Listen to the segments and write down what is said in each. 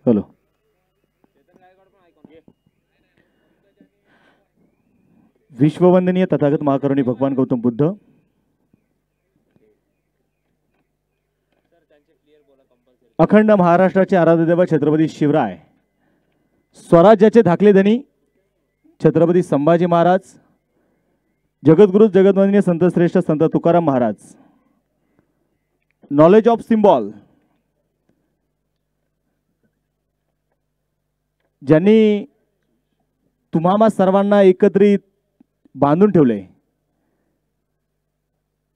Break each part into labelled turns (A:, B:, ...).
A: Hello. विश्ववंदनीय Tathagata महाकरुणी भगवान गौतम बुद्ध, अखंड महाराष्ट्राचे आराध्यदेव छत्रपती शिवराय, स्वराज्याचे धाकले धनी छत्रपती संभाजी महाराज, जगद्गुरु जगद्वंदनीय संतश्रेष्ठ संत Tukaram Maharaj, knowledge of symbol, ज्यांनी तुम्हा सर्वांना एकत्रित बांधून ठेवले,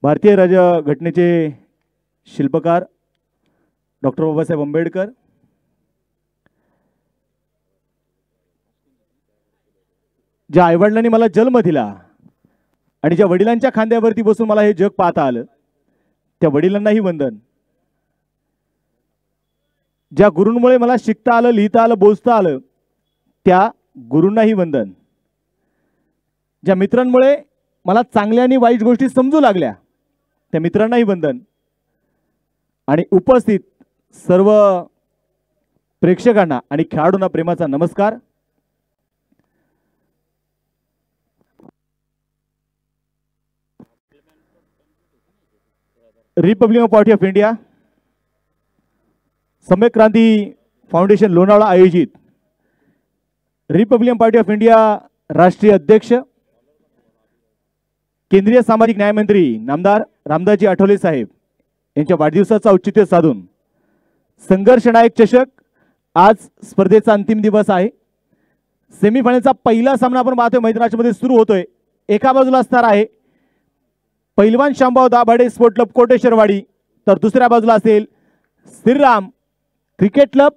A: भारतीय राज्यघटनेचे शिल्पकार डॉक्टर बाबासाहेब आंबेडकर, ज्या आईवडिलांनी मला जन्म दिला आणि ज्या वडिलांच्या खांद्यावरती बसून मला हे जग पाहता आलं, त्या वडिलांनाही वंदन. ज्या गुरूंमुळे मला शिकता आलं, लिहिता आलं, बोलता आलं, त्या गुरूंनाही वंदन. ज्या मित्रांमुळे मला चांगल्या आणि वाईट गोष्टी समजू लागल्या, त्या मित्रांनाही वंदन. आणि उपस्थित सर्व प्रेक्षकांना आणि खेळाडूंना प्रेमाचा नमस्कार. रिपब्लिकन पार्टी ऑफ इंडिया, सम्यक क्रांती फाउंडेशन लोणावळा आयोजित रिपब्लिकन पार्टी ऑफ इंडिया राष्ट्रीय अध्यक्ष, केंद्रीय सामाजिक न्याय मंत्री नामदार रामदासजी आठवले साहेब यांच्या वाढदिवसाचा औचित्य साधून संघर्ष नायक चषक आज स्पर्धेचा अंतिम दिवस आहे. सेमीफायनलचा पहिला सामना आपण पाहतोय मैदानामध्ये सुरू होतोय. एका बाजूला असणार आहे पैलवान शांभाऊ दाभाडे स्पोर्ट क्लब कोटेश्वरवाडी, तर दुसऱ्या बाजूला असेल Shriram cricket club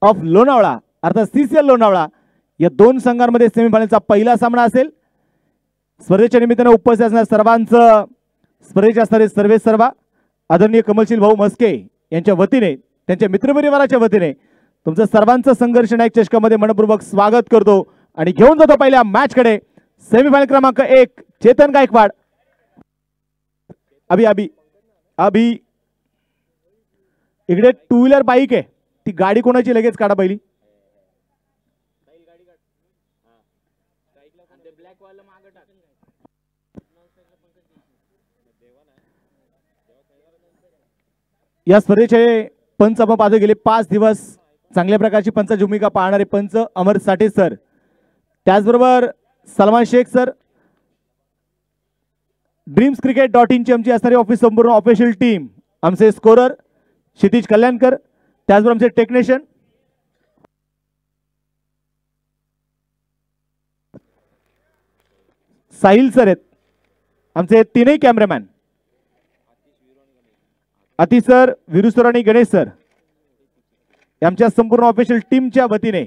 A: of Lonavala अर्थात सीसीएल लोणावळा. या दोन संघांमध्ये सेमीफायनलचा पहिला सामना असेल. स्पर्धेच्या निमित्ताने उपस्थित असणाऱ्या सर्वांचं स्पर्धेच्या असणारे सर्वे सर्वा आदरणीय कमलशील भाऊ मस्के यांच्या वतीने, त्यांच्या मित्रपरिवाराच्या वतीने तुमचं सर्वांचं संघर्ष नायक चषकामध्ये मनपूर्वक स्वागत करतो आणि घेऊन जातो पहिल्या मॅचकडे. सेमीफायनल क्रमांक 1 चेतन गायकवाड. अभी अभी अभी इकडे टू व्हीलर बाईक आहे, ती गाडी कोणाची लगेच काढा पहिली. या स्पर्धेचे पंच आपण पाहतो गेले 5 दिवस चांगल्या प्रकारची पंचाची भूमिका पाहणारे पंच अमर साठे सर, त्याचबरोबर सलमान शेख सर, ड्रीम्सcricket.in ची आमची असणारी ऑफिस संपूर्ण ऑफिशियल टीम, आमचे स्कोरर क्षितिज कल्याणकर, त्याचबरोबर आमचे टेक्निशियन साहिल सर आहेत, आमचे तीनही कॅमेरामॅन अति सर, विरू सर आणि गणेश सर, आमच्या संपूर्ण ऑफिशियल टीमच्या वतीने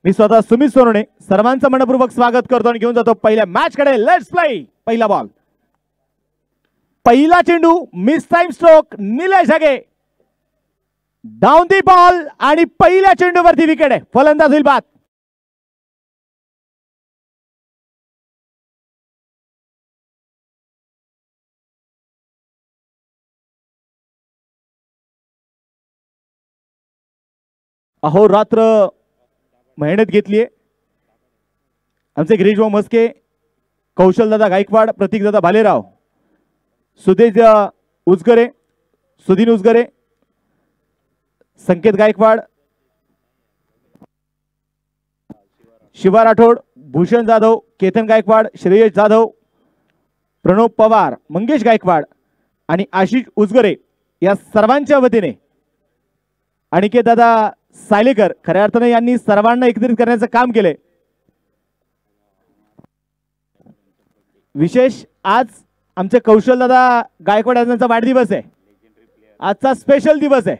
A: मी स्वतः सुमित सोनवणे सर्वांचं मनपूर्वक स्वागत करतो आणि घेऊन जातो पहिल्या मॅचकडे. Let's play. पहिला बॉल, पहिला चेंडू, मिस टाइम स्ट्रोक, निलेश हगे डाऊन दी बॉल आणि पहिल्या चेंडूवरती विकेट आहे. फलंदाज होईल बाद. अहोरात्र मेहनत घेतली आहे आमचे गिरीशभाऊ मस्के, कौशलदादा गायकवाड, प्रतीकदादा भालेराव, सुदेश उजगरे, सुधीन उजगरे, संकेत गायकवाड, शिवा राठोड, भूषण जाधव, केतन गायकवाड, श्रेयस जाधव, प्रणव पवार, मंगेश गायकवाड आणि आशिष उजगरे या सर्वांच्या वतीने अनिकेत दादा सायलेकर खऱ्या अर्थाने यांनी सर्वांना एकत्रित करण्याचं काम केले. विशेष आज आमचे कौशलदादा गायकवाड यांचा वाढदिवस आहे. आजचा स्पेशल दिवस आहे.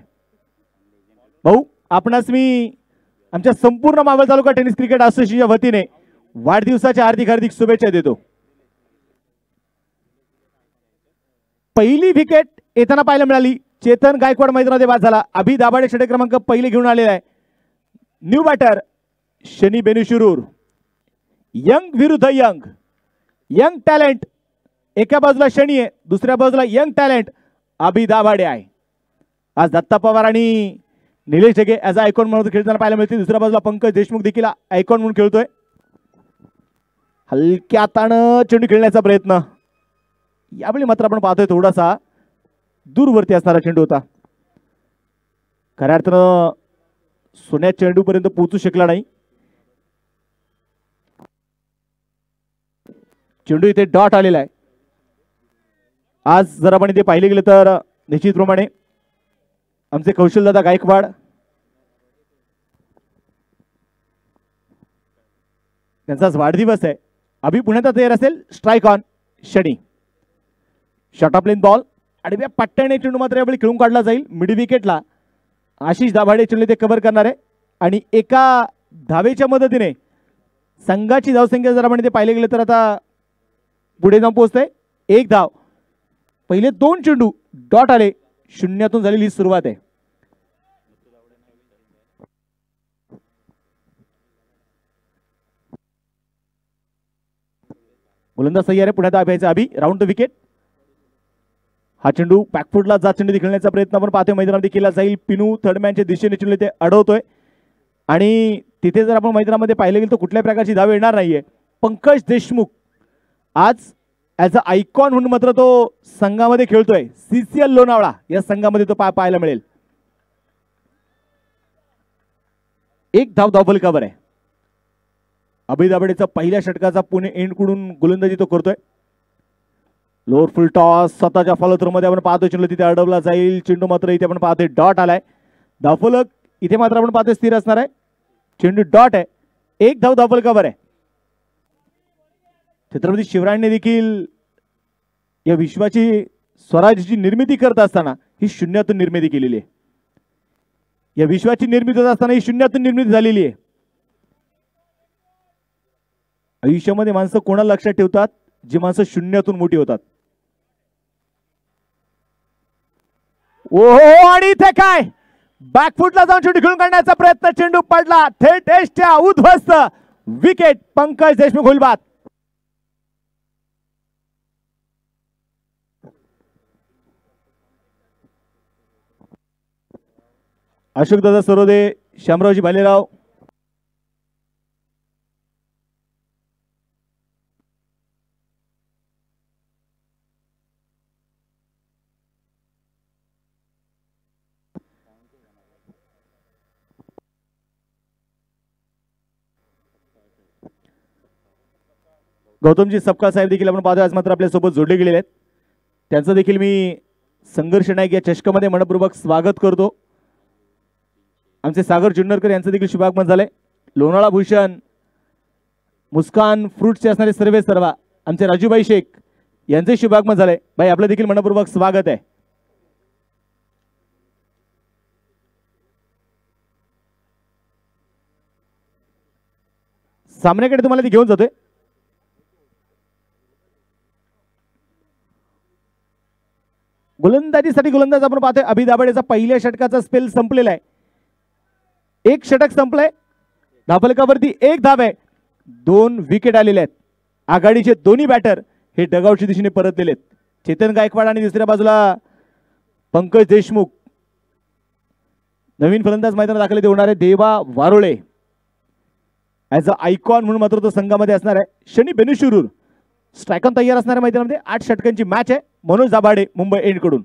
A: भाऊ आपणास मी आमच्या संपूर्ण मावळ तालुका टेनिस क्रिकेट असोसिएशनच्या वतीने वाढदिवसाच्या हार्दिक हार्दिक शुभेच्छा देतो. पहिली विकेट येताना पाहायला मिळाली. चेतन गायकवाड मैदानामध्ये बाद झाला. अभि दाभाडे षटक क्रमांक पहिले घेऊन आलेला आहे. न्यू बॅटर शनी बेनुशिरूर, यंग विरुद्ध यंग, यंग टॅलेंट एका बाजूला शनी आहे, दुसऱ्या बाजूला यंग टॅलेंट अभि दाभाडे आहे. आज दत्ता पवार आणि Nilesh Dhage as a icon म्हणून खेळताना पाहायला मिळते. दुसऱ्या बाजूला पंकज देशमुख देखील आयकॉन म्हणून खेळतोय. हलक्या हातानं चेंडू खेळण्याचा प्रयत्न. यावेळी मात्र आपण पाहतोय थोडासा दूरवरती असणारा चेंडू होता. खऱ्या अर्थानं सोन्या चेंडू पर्यंत पोहोचू शकला नाही. चेंडू इथे डॉट आलेला आहे. आज जर आपण इथे पाहिले गेले तर निश्चितप्रमाणे आमचे कौशलदादा गायकवाड त्यांचाच वाढदिवस आहे. अभि पुण्यात तयार असेल. Strike on Shani. Shot of length ball आडव्या पट्ट्याने चेंडू मात्र यावेळी खेळून काढला जाईल. मिड विकेटला आशिष दाभाडे चेंडू ते कव्हर करणार आहे आणि एका धावेच्या मदतीने संघाची धावसंख्या जर आपण इथे पाहिले गेले तर आता पुढे जाऊन पोहोचते. एक धाव. पहिले 2 चेंडू डॉट आले. शून्यातून झालेली सुरुवात आहे. गोलंदाज तयार आहे पुण्यात अभ्याचा अभि. Round the wicket. हा चेंडू बॅकफुटला जात चेंडू खेळण्याचा प्रयत्न आपण पाहतोय मैदानामध्ये केला जाईल. पिनू थर्डमॅनच्या दिशेने चेंडू ते अडवतोय आणि तिथे जर आपण मैदानामध्ये पाहिलं गेलं तर कुठल्या प्रकारची धाव येणार नाहीये. पंकज देशमुख आज ॲज अ आयकॉन म्हणून मात्र तो संघामध्ये खेळतोय. CCL लोणावळा या संघामध्ये तो पाहायला मिळेल. एक धाव धावफल कव्हर आहे. अभि दाभाडेचा पहिल्या षटकाचा पुणे एंडकडून गोलंदाजी तो करतोय. लोअर फुल टॉस स्वतःच्या फॉलोथ्रो मध्ये आपण पाहतोय. चेंडू तिथे अडवला जाईल. चेंडू मात्र इथे आपण पाहतोय डॉट आलाय. धावफलक इथे मात्र आपण पाहतोय स्थिर असणार आहे. चेंडू डॉट आहे. एक धाव धावफल कव्हर आहे. छत्रपती शिवरायांनी देखील या विश्वाची स्वराज्याची निर्मिती करत असताना ही शून्यातून निर्मिती केलेली आहे. या विश्वाची निर्मिती होत असताना ही शून्यातून निर्मिती झालेली आहे. आयुष्यामध्ये माणसं कोणाला लक्षात ठेवतात? जी माणसं शून्यातून मोठी होतात. ओहो आणि इथे काय बॅकफुटला जाऊन चेंडू खेळून काढण्याचा प्रयत्न. चेंडू पडला थेट एसच्या उद्ध्वस्त. विकेट. पंकज देशमुख होलबाद. अशोक दादा सरोदे, श्यामरावजी भालेराव, गौतमजी सपकाळ साहेब देखील आपण पाहतोय आज मात्र आपल्यासोबत जोडले गेलेले आहेत. त्यांचं देखील मी संघर्ष नायक या चषकामध्ये मनपूर्वक स्वागत करतो. आमचे सागर जुन्नरकर यांचं देखील शुभागमन झालंय. लोणावळा भूषण, मुस्कान फ्रूट्सचे असणारे सर्व आमचे राजूभाई शेख यांचे शुभागमन झालंय. भाई आपलं देखील मनपूर्वक स्वागत आहे. सामन्याकडे तुम्हाला ती घेऊन जातोय. गोलंदाजीसाठी गोलंदाज आपण पाहतोय. अभि दाभाडेचा पहिल्या षटकाचा स्पेल संपलेला आहे. एक षटक संपलंय. धावफलकावरती एक धाव आहे. 2 विकेट आलेले आहेत. आघाडीचे दोन्ही बॅटर हे डगआउटच्या दिशेने परतलेले आहेत. चेतन गायकवाड आणि दुसऱ्या बाजूला पंकज देशमुख. नवीन फलंदाज मैदानात दाखल होणार आहे देवा वारोळे. ॲज अ आयकॉन म्हणून मात्र तो संघामध्ये असणार आहे. शनी बेनुशिरूर स्ट्रायकॉन तयार असणाऱ्या मैदानामध्ये 8 षटकांची मॅच आहे. मनोज दाभाडे मुंबई एंड कडून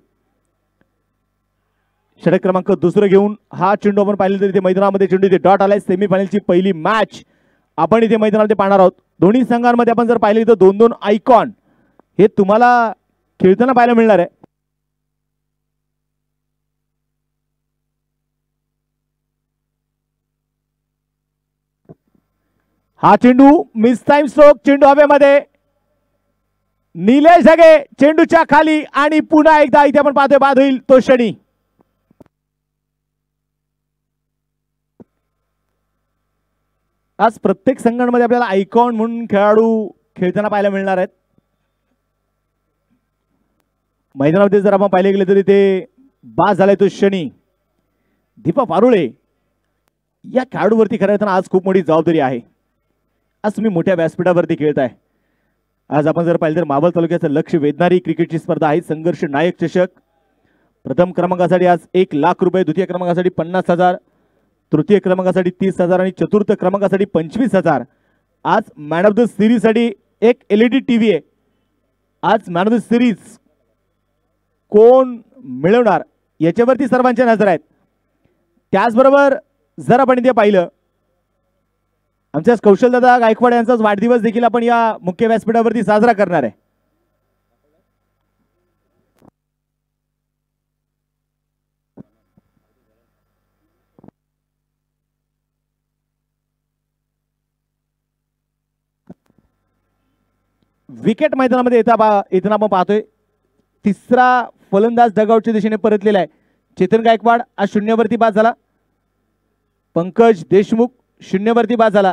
A: षटक क्रमांक 2 घेऊन हा चेंडू आपण पाहिलं तर इथे मैदानामध्ये चेंडू इथे डॉट आलाय. सेमीफायनलची पहिली मॅच आपण इथे मैदानामध्ये पाहणार आहोत. दोन्ही संघांमध्ये आपण जर पाहिले तर 2-2 आयकॉन हे तुम्हाला खेळताना पाहायला मिळणार आहे. हा चेंडू मिस टाइम स्ट्रोक. चेंडू हवेमध्ये. निलेश ढगे चेंडूच्या खाली आणि पुन्हा एकदा इथे आपण पाहतोय बाद होईल तो शनी. आज प्रत्येक संघांमध्ये आपल्याला आयकॉन म्हणून खेळाडू खेळताना पाहायला मिळणार आहेत. मैदानामध्ये जर आपण पाहिले गेले तरी ते बाद झालाय तो शनी. दीपा पारुळे या खेळाडूवरती खऱ्या अर्थानं आज खूप मोठी जबाबदारी आहे. आज तुम्ही मोठ्या व्यासपीठावरती खेळताय. आज आपण जर पाहिलं तर मावळ तालुक्याचं लक्ष वेधणारी क्रिकेटची स्पर्धा आहे संघर्ष नायक चषक. प्रथम क्रमांकासाठी आज 1,00,000 रुपये, द्वितीय क्रमांकासाठी 50,000, तृतीय क्रमांकासाठी 30,000 आणि चतुर्थ क्रमांकासाठी 25,000. आज मॅन ऑफ द सिरीज साठी एक LED TV आहे. आज मॅन ऑफ द सिरीज कोण मिळवणार याच्यावरती सर्वांच्या नजर आहेत. त्याचबरोबर जर आपण इथे पाहिलं आमच्या कौशलदादा गायकवाड यांचाच वाढदिवस देखील आपण या मुख्य व्यासपीठावरती साजरा करणार आहे. विकेट मैदानामध्ये येताना आपण पाहतोय तिसरा फलंदाज डगआउटच्या दिशेने परतलेला आहे. चेतन गायकवाड आज शून्यावरती बाद झाला. पंकज देशमुख शून्यावरती बाद झाला.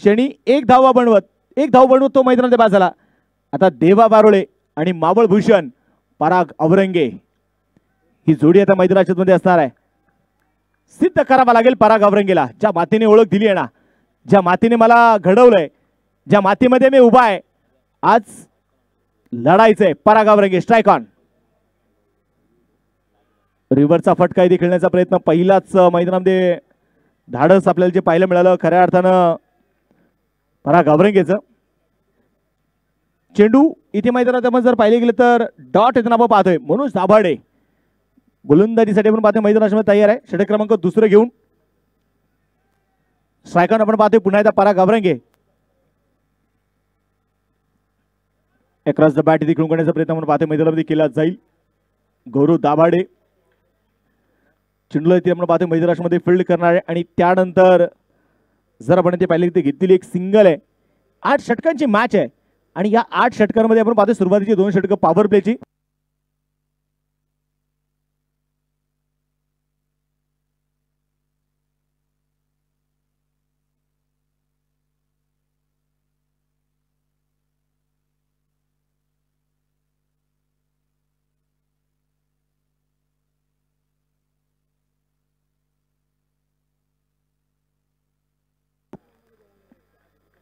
A: शनी एक धाव बनवत तो मैदानामध्ये बाद झाला. आता देवा बारोळे आणि मावळ भूषण पराग अवरंगे ही जोडी आता मैदानाच्या मध्ये असणार आहे. सिद्ध करावा लागेल पराग अवरंगेला. ज्या मातीने ओळख दिली आहे ना, ज्या मातीने मला घडवलंय, ज्या मातीमध्ये मी उभा आहे, आज लढायचंय. पराग अवरंगे स्ट्राईक ऑन. रिव्हरचा फटका इथे खेळण्याचा प्रयत्न पहिलाच मैदानामध्ये धाडस आपल्याला जे पाहायला मिळालं खऱ्या अर्थानं पराग अवरंगेचं. चेंडू इथे मैदानात आपण जर पाहिले गेले तर डॉट येताना आपण पाहतोय. मनोज दाभाडे गोलंदाजीसाठी आपण पाहतोय मैदानामध्ये तयार आहे. षटक क्रमांक दुसरं घेऊन स्ट्राईक ऑन आपण पाहतोय पुन्हा एकदा पराग अवरंगे. अक्रॉस द बॅट इथे खेळून करण्याचा प्रयत्न आपण पाहतोय मैदानामध्ये केला जाईल. गौरव दाभाडे चेंडूला इथे आपण पाहतोय मैदानामध्ये फील्ड करणार आहे. आणि त्यानंतर जर आपण ते पाहिले ते घेतलेली एक सिंगल आहे. 8 षटकांची मॅच आहे आणि या 8 षटकांमध्ये आपण पाहतोय सुरुवातीची 2 षटकं पॉवर प्लेची.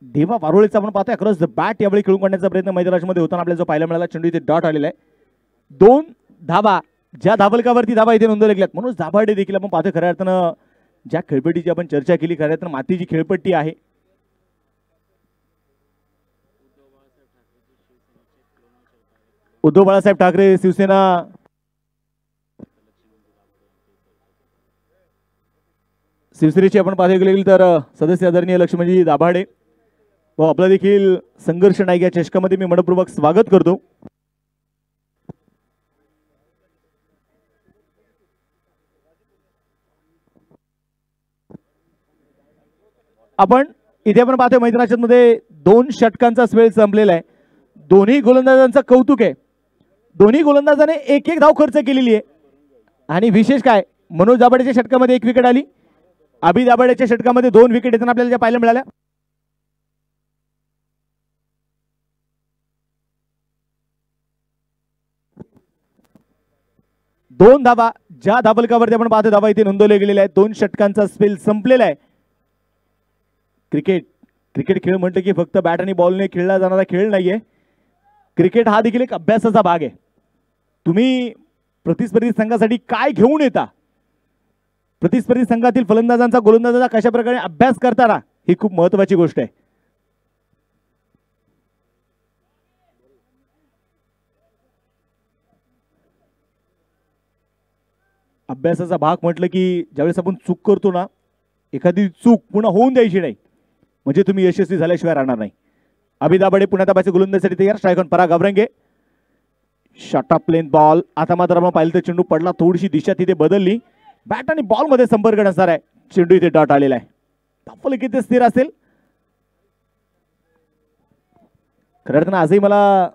A: देवा वारोळेचा आपण पाहतोय अक्रॉस द बॅट यावेळी खेळून काढण्याचा प्रयत्न मैदानामध्ये होताना आपल्याला जो पाहायला मिळाला. चेंडू इथे डॉट आलेला आहे. 2 धाबा ज्या धाबलकावरती धाबा इथे नोंदवल्या गेल्यात. म्हणून दाभाडे देखील आपण पाहतोय खऱ्या अर्थानं ज्या खेळपट्टीची आपण चर्चा केली खऱ्या अर्थानं मातीची खेळपट्टी आहे. उद्धव बाळासाहेब ठाकरे शिवसेना शिवसेनेची आपण पाहायला गेली तर सदस्य आदरणीय लक्ष्मणजी दाभाडे व आपला देखील संघर्ष नायक या चषकामध्ये मी मनपूर्वक स्वागत करतो. आपण इथे आपण पाहतोय मैदानाच्या मध्ये 2 षटकांचा वेळ संपलेला आहे. दोन्ही गोलंदाजांचं कौतुक आहे. दोन्ही गोलंदाजाने एक धाव खर्च केलेली आहे. आणि विशेष काय, मनोज दाभाडेच्या षटकामध्ये 1 विकेट आली. अभि दाभाडेच्या षटकामध्ये 2 विकेट येताना आपल्याला ज्या पाहायला मिळाल्या. दोन धाबा ज्या धाबलकावरती आपण पाहतो धाबा इथे नोंदवले गेलेले आहेत. 2 षटकांचा स्पेल संपलेला आहे. क्रिकेट खेळ म्हटलं की फक्त बॅट आणि बॉलने खेळला जाणारा खेळ नाहीये. क्रिकेट हा देखील एक अभ्यासाचा भाग आहे. तुम्ही प्रतिस्पर्धी संघासाठी काय घेऊन येता, प्रतिस्पर्धी संघातील फलंदाजांचा गोलंदाजांचा कशा प्रकारे अभ्यास करताना ही खूप महत्त्वाची गोष्ट आहे. अभ्यासाचा भाग म्हटलं की ज्यावेळेस आपण चूक करतो ना, एखादी चूक पुन्हा होऊन द्यायची नाही, म्हणजे तुम्ही यशस्वी झाल्याशिवाय राहणार नाही. अभि दाभाडे पुन्हा ताबाचे गोलंदाजीसाठी तयार. Strike on Parag Awrange. Short of plain ball. आता मात्र आपण पाहिलं तर चेंडू पडला, थोडीशी दिशा तिथे बदलली. बॅट आणि बॉल मध्ये संपर्क नसणार आहे. चेंडू इथे डॉट आलेला आहे. धावफलक किती स्थिर असेल. खरं अर्थानं आजही मला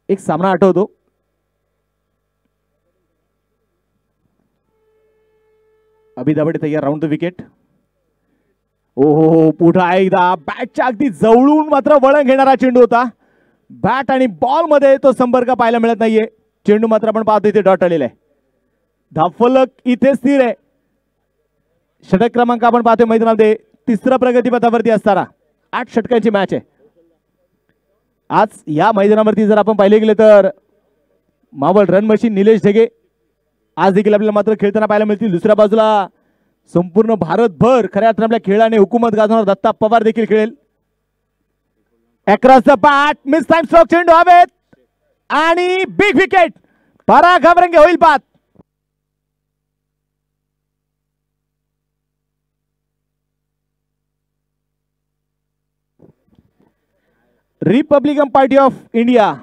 A: एक सामना आठवतो. अभि दाभाडे तयार. Round the wicket. ओहो, पुन्हा एकदा बॅटच्या अगदी जवळून मात्र वळण घेणारा चेंडू होता. बॅट आणि बॉल मध्ये तो संपर्क पाहायला मिळत नाहीये. चेंडू मात्र आपण पाहतो इथे डॉट आलेला आहे. धावफलक इथे स्थिर आहे. षटक क्रमांक आपण पाहतोय मैदानामध्ये 3रा प्रगतीपथावरती असताना 8 षटकांची मॅच आहे. आज या मैदानावरती जर आपण पाहिले गेले तर मावळ रन मशीन निलेश ढगे आज देखील आपल्याला मात्र खेळताना पाहायला मिळतील. दुसऱ्या बाजूला संपूर्ण भारतभर खऱ्या अर्थाने आपल्या खेळाने हुकूमत गाजवणार दत्ता पवार देखील खेळेल. Across the bat miss time stroke चेंडू हवेत आणि बिग विकेट. पराग घाबरंगे होईल बाद. Republican party of India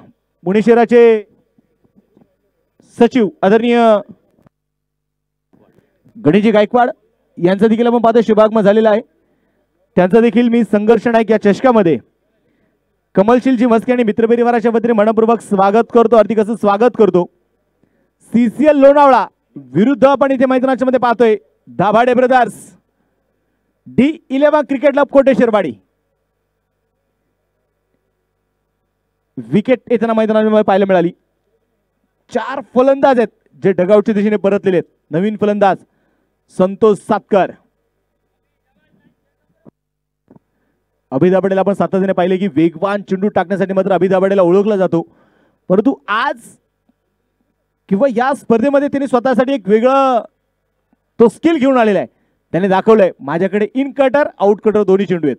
A: Pune शहराचे सचिव आदरणीय गणेशजी गायकवाड यांचा देखील आपण पाहतो शुभागमन झालेला आहे. त्यांचा देखील मी संघर्ष नायक या चषकामध्ये कमलशीलजी मस्के आणि मित्रपरिवाराच्या वतीने मनपूर्वक स्वागत करतो. हार्दिक असं स्वागत करतो. CCL लोणावळा विरुद्ध आपण इथे मैदानाच्या मध्ये पाहतोय Dabhade brothers D11 cricket club Koteshwarwadi. Wicket येताना मैदानामध्ये पाहायला मिळाली. 4 फलंदाज आहेत जे डगआउटच्या दिशेने परतलेले आहेत. नवीन फलंदाज संतोष सातकर. अभि दाभाडेला आपण सातत्याने पाहिले की वेगवान चेंडू टाकण्यासाठी मात्र अभि दाभाडेला ओळखला जातो. परंतु आज किंवा या स्पर्धेमध्ये त्यांनी स्वतःसाठी एक वेगळं तो स्किल घेऊन आलेला आहे. त्याने दाखवलंय माझ्याकडे इन कटर आउट कटर दोन्ही चेंडू आहेत.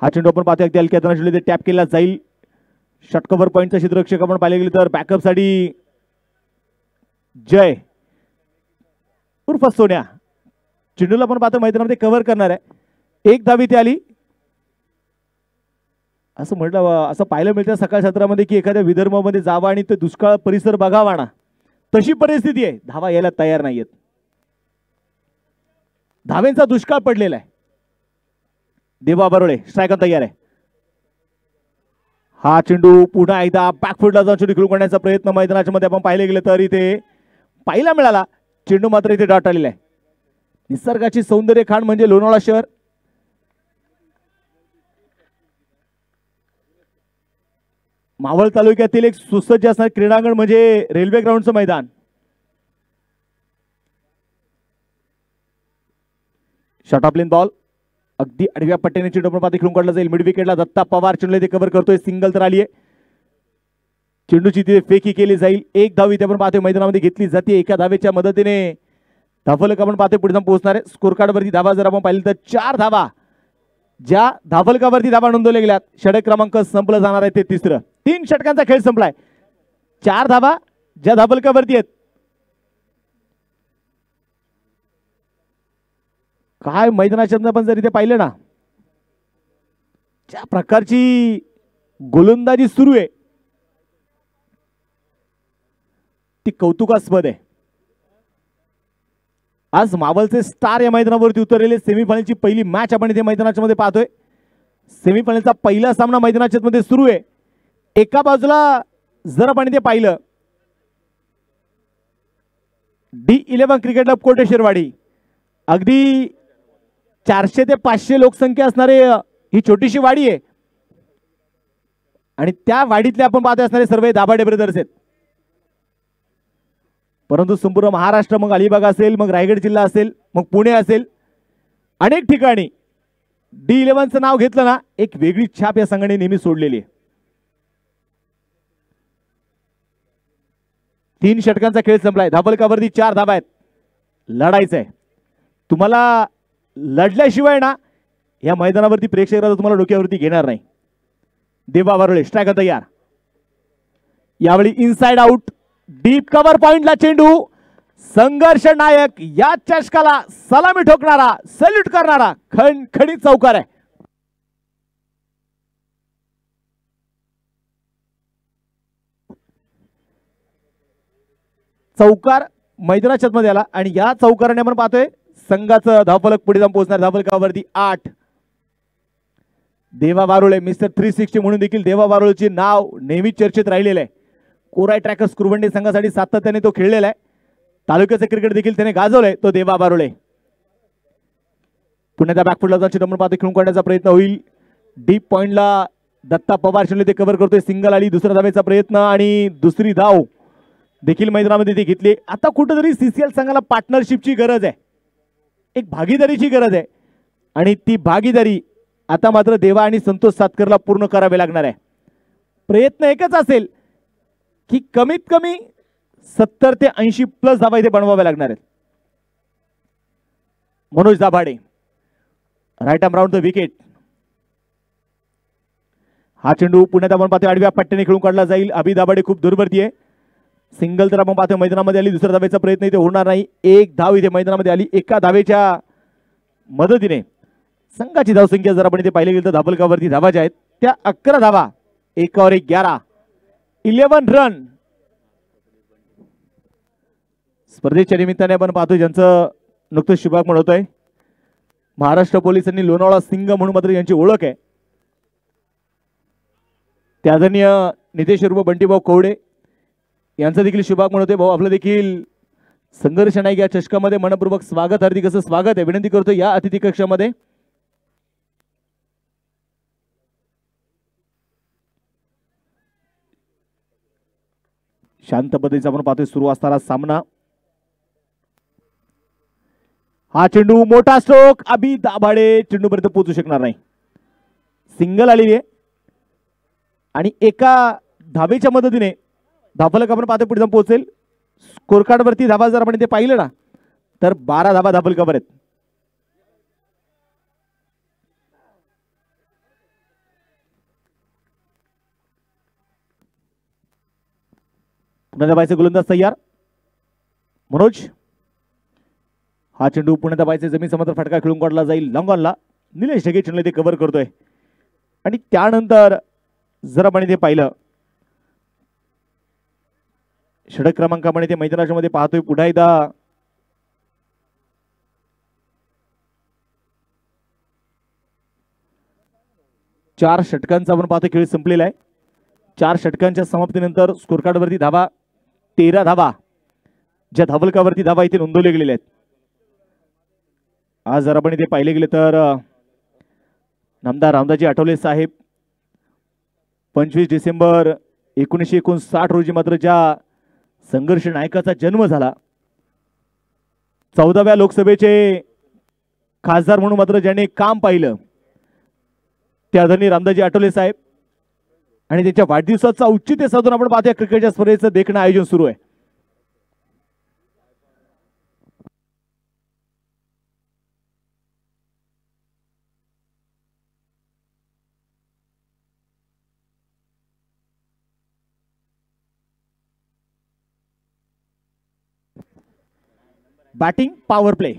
A: हा चेंडू आपण पाहतो अगदी हलक्या हाताने टॅप केला जाईल. षटकवर पॉईंटचा क्षेत्ररक्षक आपण पाहिले गेले तर बॅकअप साठी जय उर्फ सोन्या चेंडूला आपण पाहतो मैदानामध्ये कव्हर करणार आहे. एक धाव इथे आली. असं म्हटलं असं पाहायला मिळतं सकाळ सत्रामध्ये की एखाद्या विदर्भामध्ये जावा आणि ते दुष्काळ परिसर बघावा ना तशी परिस्थिती आहे. धावा यायला तयार नाहीयेत. धावेंचा दुष्काळ पडलेला आहे. देवा बरोळे स्ट्रायकर तयार आहे. हा चेंडू पुन्हा एकदा बॅकफुटला जाऊन चेंडू खेळू करण्याचा प्रयत्न मैदानाच्या मध्ये आपण पाहिले गेले तर इथे पाहायला मिळाला. चेंडू मात्र इथे डॉट आलेला आहे. निसर्गाची सौंदर्य खाण म्हणजे लोणावळा शहर. मावळ तालुक्यातील एक सुसज्ज असणारे क्रीडांगण म्हणजे रेल्वे ग्राउंडचं मैदान. शॉट ऑफ लेन बॉल अगदी आडव्या पट्ट्याने चेंडू आपण पाहतो खेळून काढला जाईल. मिड विकेटला दत्ता पवार चेंडू ते कव्हर करतोय. सिंगल तर आली आहे. चेंडूची तिथे फेकी केली जाईल. एक धाव इथे आपण पाहतोय मैदानामध्ये घेतली जाते. एका धावेच्या मदतीने धावफलक आपण पाहतोय पुढे जाऊन पोहोचणार आहे. स्कोर कार्ड वरती धावा जर आपण पाहिली तर 4 धावा ज्या धावफलकावरती धावा नोंदवल्या गेल्यात. षटक क्रमांक संपलं जाणार आहे ते तिसरं. 3 षटकांचा खेळ संपलाय. 4 धावा ज्या धावफलकावरती आहेत. काय मैदानाच्या आपण जर इथे पाहिलं ना ज्या प्रकारची गोलंदाजी सुरू आहे ती कौतुकास्पद आहे. आज मावळचे स्टार या मैदानावरती उतरलेले. सेमीफायनलची पहिली मॅच आपण इथे मैदानाच्या मध्ये पाहतोय. सेमीफायनलचा पहिला सामना मैदानाच्या मध्ये सुरू आहे. एका बाजूला जर आपण इथे पाहिलं D11 क्रिकेट क्लब कोटेश्वरवाडी अगदी 400 ते 500 लोकसंख्या असणारे ही छोटीशी वाडी आहे आणि त्या वाडीतले आपण पाहतो असणारे सर्व दाभाडे ब्रदर्स आहेत. परंतु संपूर्ण महाराष्ट्र मग अलिबाग असेल मग रायगड जिल्हा असेल मग पुणे असेल अनेक ठिकाणी D11चं नाव घेतलं ना एक वेगळी छाप या संघाने नेहमी सोडलेली आहे. 3 षटकांचा खेळ संपलाय. धावफलकावरती 4 धावा आहेत. लढायचं आहे. तुम्हाला लढल्याशिवाय ना या मैदानावरती प्रेक्षक तुम्हाला डोक्यावरती घेणार नाही. देवा बरोळे स्ट्रायकर तयार. यावेळी इनसाइड आउट डीप कव्हर पॉइंटला चेंडू. संघर्ष नायक या चषकाला सलामी ठोकणारा सॅल्यूट करणारा खणखणीत चौकार आहे. चौकार मैदानाच्या मध्ये आला आणि या चौकाराने आपण पाहतोय संघाचं धावफलक पुढे जाऊन पोहोचणार. धावफलकावरती 8. देवा बारोळे मिस्टर 360 म्हणून देखील देवा बारोळेचे नाव नेहमी चर्चेत राहिलेलं आहे. कोराय ट्रॅकर्स कुरवंडी संघासाठी सातत्याने तो खेळलेला आहे. तालुक्याचं क्रिकेट देखील त्याने गाजवलंय तो देवा बारोळे. पुण्याच्या बॅकफुटला जाऊन चेंडू पाहतो खेळून काढण्याचा प्रयत्न होईल. डीप पॉइंटला दत्ता पवार चेंडू ते कव्हर करतोय. सिंगल आली. दुसऱ्या धावेचा प्रयत्न आणि दुसरी धाव देखील मैदानामध्ये ते घेतली. आता कुठेतरी CCL संघाला पार्टनरशिपची गरज आहे. एक भागीदारीची गरज आहे आणि ती भागीदारी आता मात्र देवा आणि संतोष सातकरला पूर्ण करावे लागणार आहे. प्रयत्न एकच असेल की कमीत कमी 70 ते 80 प्लस धावा इथे बनवाव्या लागणार आहेत. Manoj Dabhade right arm round the wicket. हा चेंडू पुण्यात आपण पाहतोय आडव्या पट्ट्याने खेळून काढला जाईल. अभि दाभाडे खूप दूरवरती आहे. सिंगल तर आपण पाहतोय मैदानामध्ये आली. दुसऱ्या धावेचा प्रयत्न इथे होणार नाही. एक धाव इथे मैदानामध्ये आली. एका धावेच्या मदतीने संघाची धावसंख्या जर आपण इथे पाहिले गेलं तर धाबलकावरती धावा ज्या आहेत त्या 11 धावा. 1 और 1 11 11 रन. स्पर्धेच्या निमित्ताने आपण पाहतोय ज्यांचं नुकतंच शुभागमन होतोय. महाराष्ट्र पोलिसांनी लोणावळा सिंग म्हणून मात्र यांची ओळख आहे. ते आदरणीय नितेश उर्फ बंटीभाऊ कवडे यांचं देखील शुभागमन होते. भाऊ आपलं देखील संघर्ष नाईक या चषकामध्ये मनपूर्वक स्वागत. हार्दिक असं स्वागत आहे. विनंती करतो या अतिथी कक्षामध्ये. शांत पद्धतीचा आपण पाहतोय सुरू असणारा सामना. हा चेंडू मोठा स्ट्रोक. अभि दाभाडे चेंडूपर्यंत पोहोचू शकणार नाही. सिंगल आलेली आहे आणि एका धावेच्या मदतीने धाबलक आपण पाहतोय पुढे जाऊन पोहोचेल. स्कोर कार्ड वरती धावा जर आपण इथे पाहिलं ना तर 12 धावा धाबलकावर आहेत. पुन्हा धाबायचे गोलंदाज तयार. मनोज हा चेंडू पुन्हा धाबायचे जमीन समोर फटका खेळून काढला जाईल. लॉंग ऑनला निलेश ढगे चेंडू ते कव्हर करतोय. आणि त्यानंतर जर आपण इथे पाहिलं षटक क्रमांकामध्ये ते मैदानाच्या मध्ये पाहतोय पुन्हा एकदा चार षटकांचा आपण पाहतोय खेळ संपलेला आहे. 4 षटकांच्या समाप्तीनंतर स्कोर कार्ड वरती धावा 13 धावा ज्या धावलकावरती धावा इथे नोंदवले गेलेले आहेत. आज जर आपण इथे पाहिले गेले तर नामदार रामदासजी आठवले साहेब 25 डिसेंबर 1959 रोजी मात्र ज्या संघर्ष नायकाचा जन्म झाला 14व्या लोकसभेचे खासदार म्हणून मात्र ज्याने काम पाहिलं ते आदरणीय रामदासजी आठवले साहेब आणि त्याच्या वाढदिवसाचं औचित्य साधून आपण पाहतोय क्रिकेटच्या स्पर्धेचं देखणं आयोजन सुरू आहे. बॅटिंग पॉवर प्ले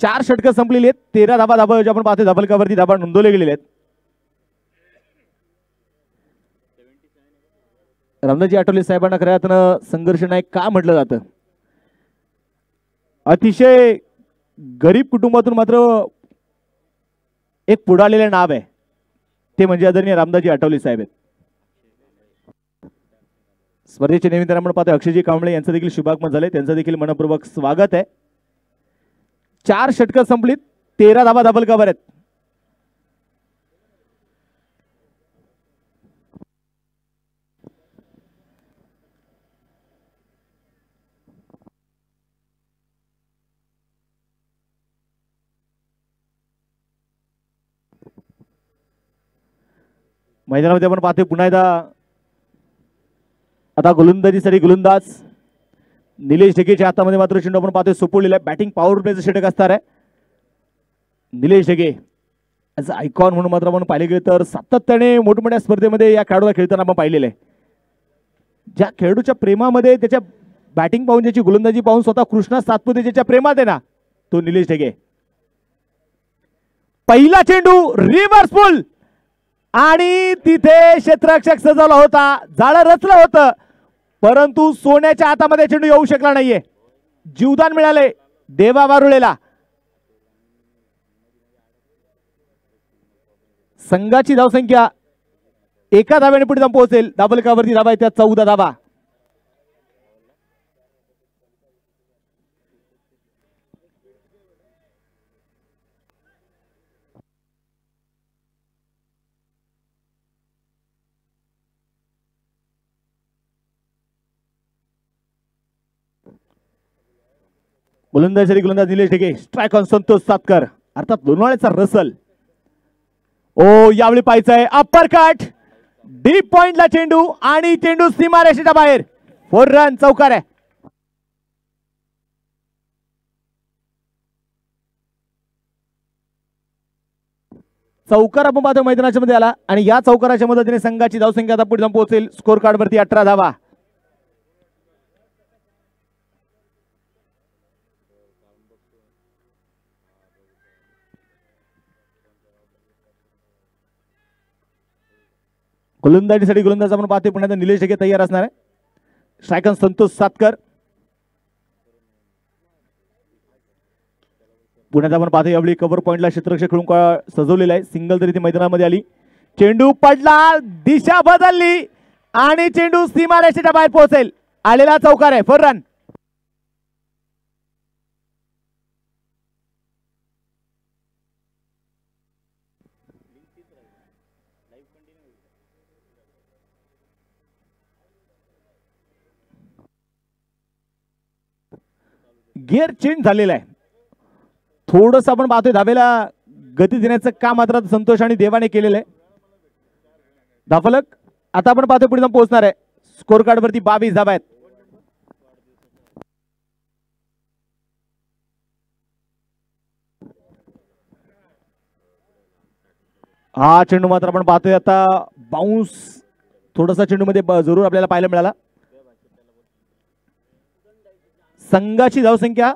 A: 4 षटकं संपलेली आहेत. 13 धावा आपण पाहतोय धाबलकावरती धावा नोंदवले गेलेले आहेत. रामदासजी आठवले साहेबांना खऱ्या अर्थानं संघर्ष नायक का म्हटलं जातं. अतिशय गरीब कुटुंबातून मात्र एक पुढालेलं नाव आहे ते म्हणजे आदरणीय रामदासजी आठवले साहेब आहेत. स्पर्धेच्या निमित्ताने आपण पाहतोय अक्षयजी कांबळे यांचं देखील शुभागमन झाले. त्यांचं देखील मनपूर्वक स्वागत आहे. 4 षटकं संपलीत. 13 धावा धाबलकावर आहेत. मैदानामध्ये आपण पाहतोय पुन्हा एकदा आता गोलंदाजीसाठी गोलंदाज निलेश ढगेच्या हातामध्ये मात्र चेंडू आपण पाहतोय सोपवलेला आहे. बॅटिंग पॉवर प्लेचं षटक असणार आहे. निलेश ढगे ॲज आयकॉन म्हणून मात्र आपण पाहिले गेले तर सातत्याने मोठमोठ्या स्पर्धेमध्ये या खेळाडूला खेळताना आपण पाहिलेलं आहे. ज्या खेळाडूच्या प्रेमामध्ये त्याच्या बॅटिंग पाहून ज्याची गोलंदाजी पाहून स्वतः कृष्णा सातपुते ज्याच्या प्रेमात आहे ना तो निलेश ढगे. पहिला चेंडू रिव्हर्स पुल आणि तिथे क्षेत्ररक्षक सजवला होता. जाळं रचलं होतं परंतु सोन्याच्या हातामध्ये चेंडू येऊ शकला नाहीये. जीवदान मिळाले देवा वारुळेला. संघाची धावसंख्या एका धाव्याने पुढे जाऊन पोहोचेल. धाबलकावरती धावा आहे त्या 14 धावा. गोलंदाज निलेश ढगे. स्ट्राइक ऑन संतोष सातकर अर्थात लोणावळ्याचा रसल ओ यावेळी पाहायचंय अप्पर कट, डीप पॉइंटला चेंडू आणि चेंडू सीमारेषेच्या बाहेर. 4 रन, चौकार आहे. चौकार आपण पाहतो मैदानाच्या मध्ये आला आणि या चौकाराच्या मदतीने संघाची धावसंख्या आता पुढे जाऊन पोहोचेल स्कोर कार्ड वरती 18 धावा. गोलंदाजीसाठी गोलंदाज आपण पाहतोय पुण्याचा निलेश ढगे तयार असणार आहे. स्ट्रायकर संतोष सातकर. पुण्यात आपण पाहतोय यावेळी कव्हर पॉइंटला क्षेत्ररक्षक खेळून सजवलेला आहे. सिंगल तरी ती मैदानामध्ये आली. चेंडू पडला, दिशा बदलली आणि चेंडू सीमारेषेच्या बाहेर पोहोचेल. आलेला चौकार आहे. 4 रन. गिअर चेंज झालेला आहे. थोडस आपण पाहतोय धावेला गती देण्याचं काम मात्र संतोष आणि देवाने केलेलं आहे. धाफलक आता आपण पाहतोय पुढे जाऊन पोहोचणार आहे. स्कोर कार्ड वरती 22 धावा आहेत. हा चेंडू मात्र आपण पाहतोय आता बाउन्स थोडासा चेंडू मध्ये जरूर आपल्याला पाहायला मिळाला. संघाची धावसंख्या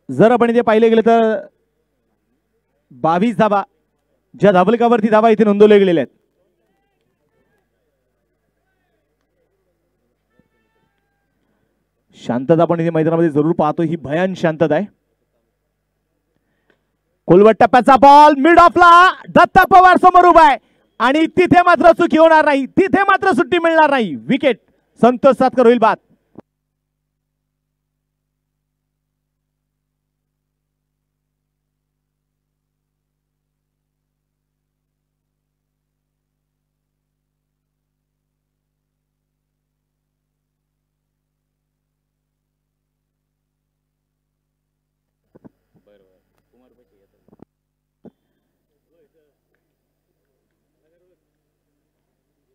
A: जर आपण इथे पाहिले गेले तर 22 धावा, ज्या धावलकावरती धावा इथे नोंदवल्या गेलेल्या आहेत. शांतता आपण इथे मैदानामध्ये जरूर पाहतो. ही भयान शांतता आहे. खोलवट टप्प्याचा बॉल मिड ऑफला, दत्ता पवार समोर उभा आहे आणि तिथे मात्र चुकी होणार नाही, तिथे मात्र सुट्टी मिळणार नाही. विकेट. संतोष सातकर होईल बाद.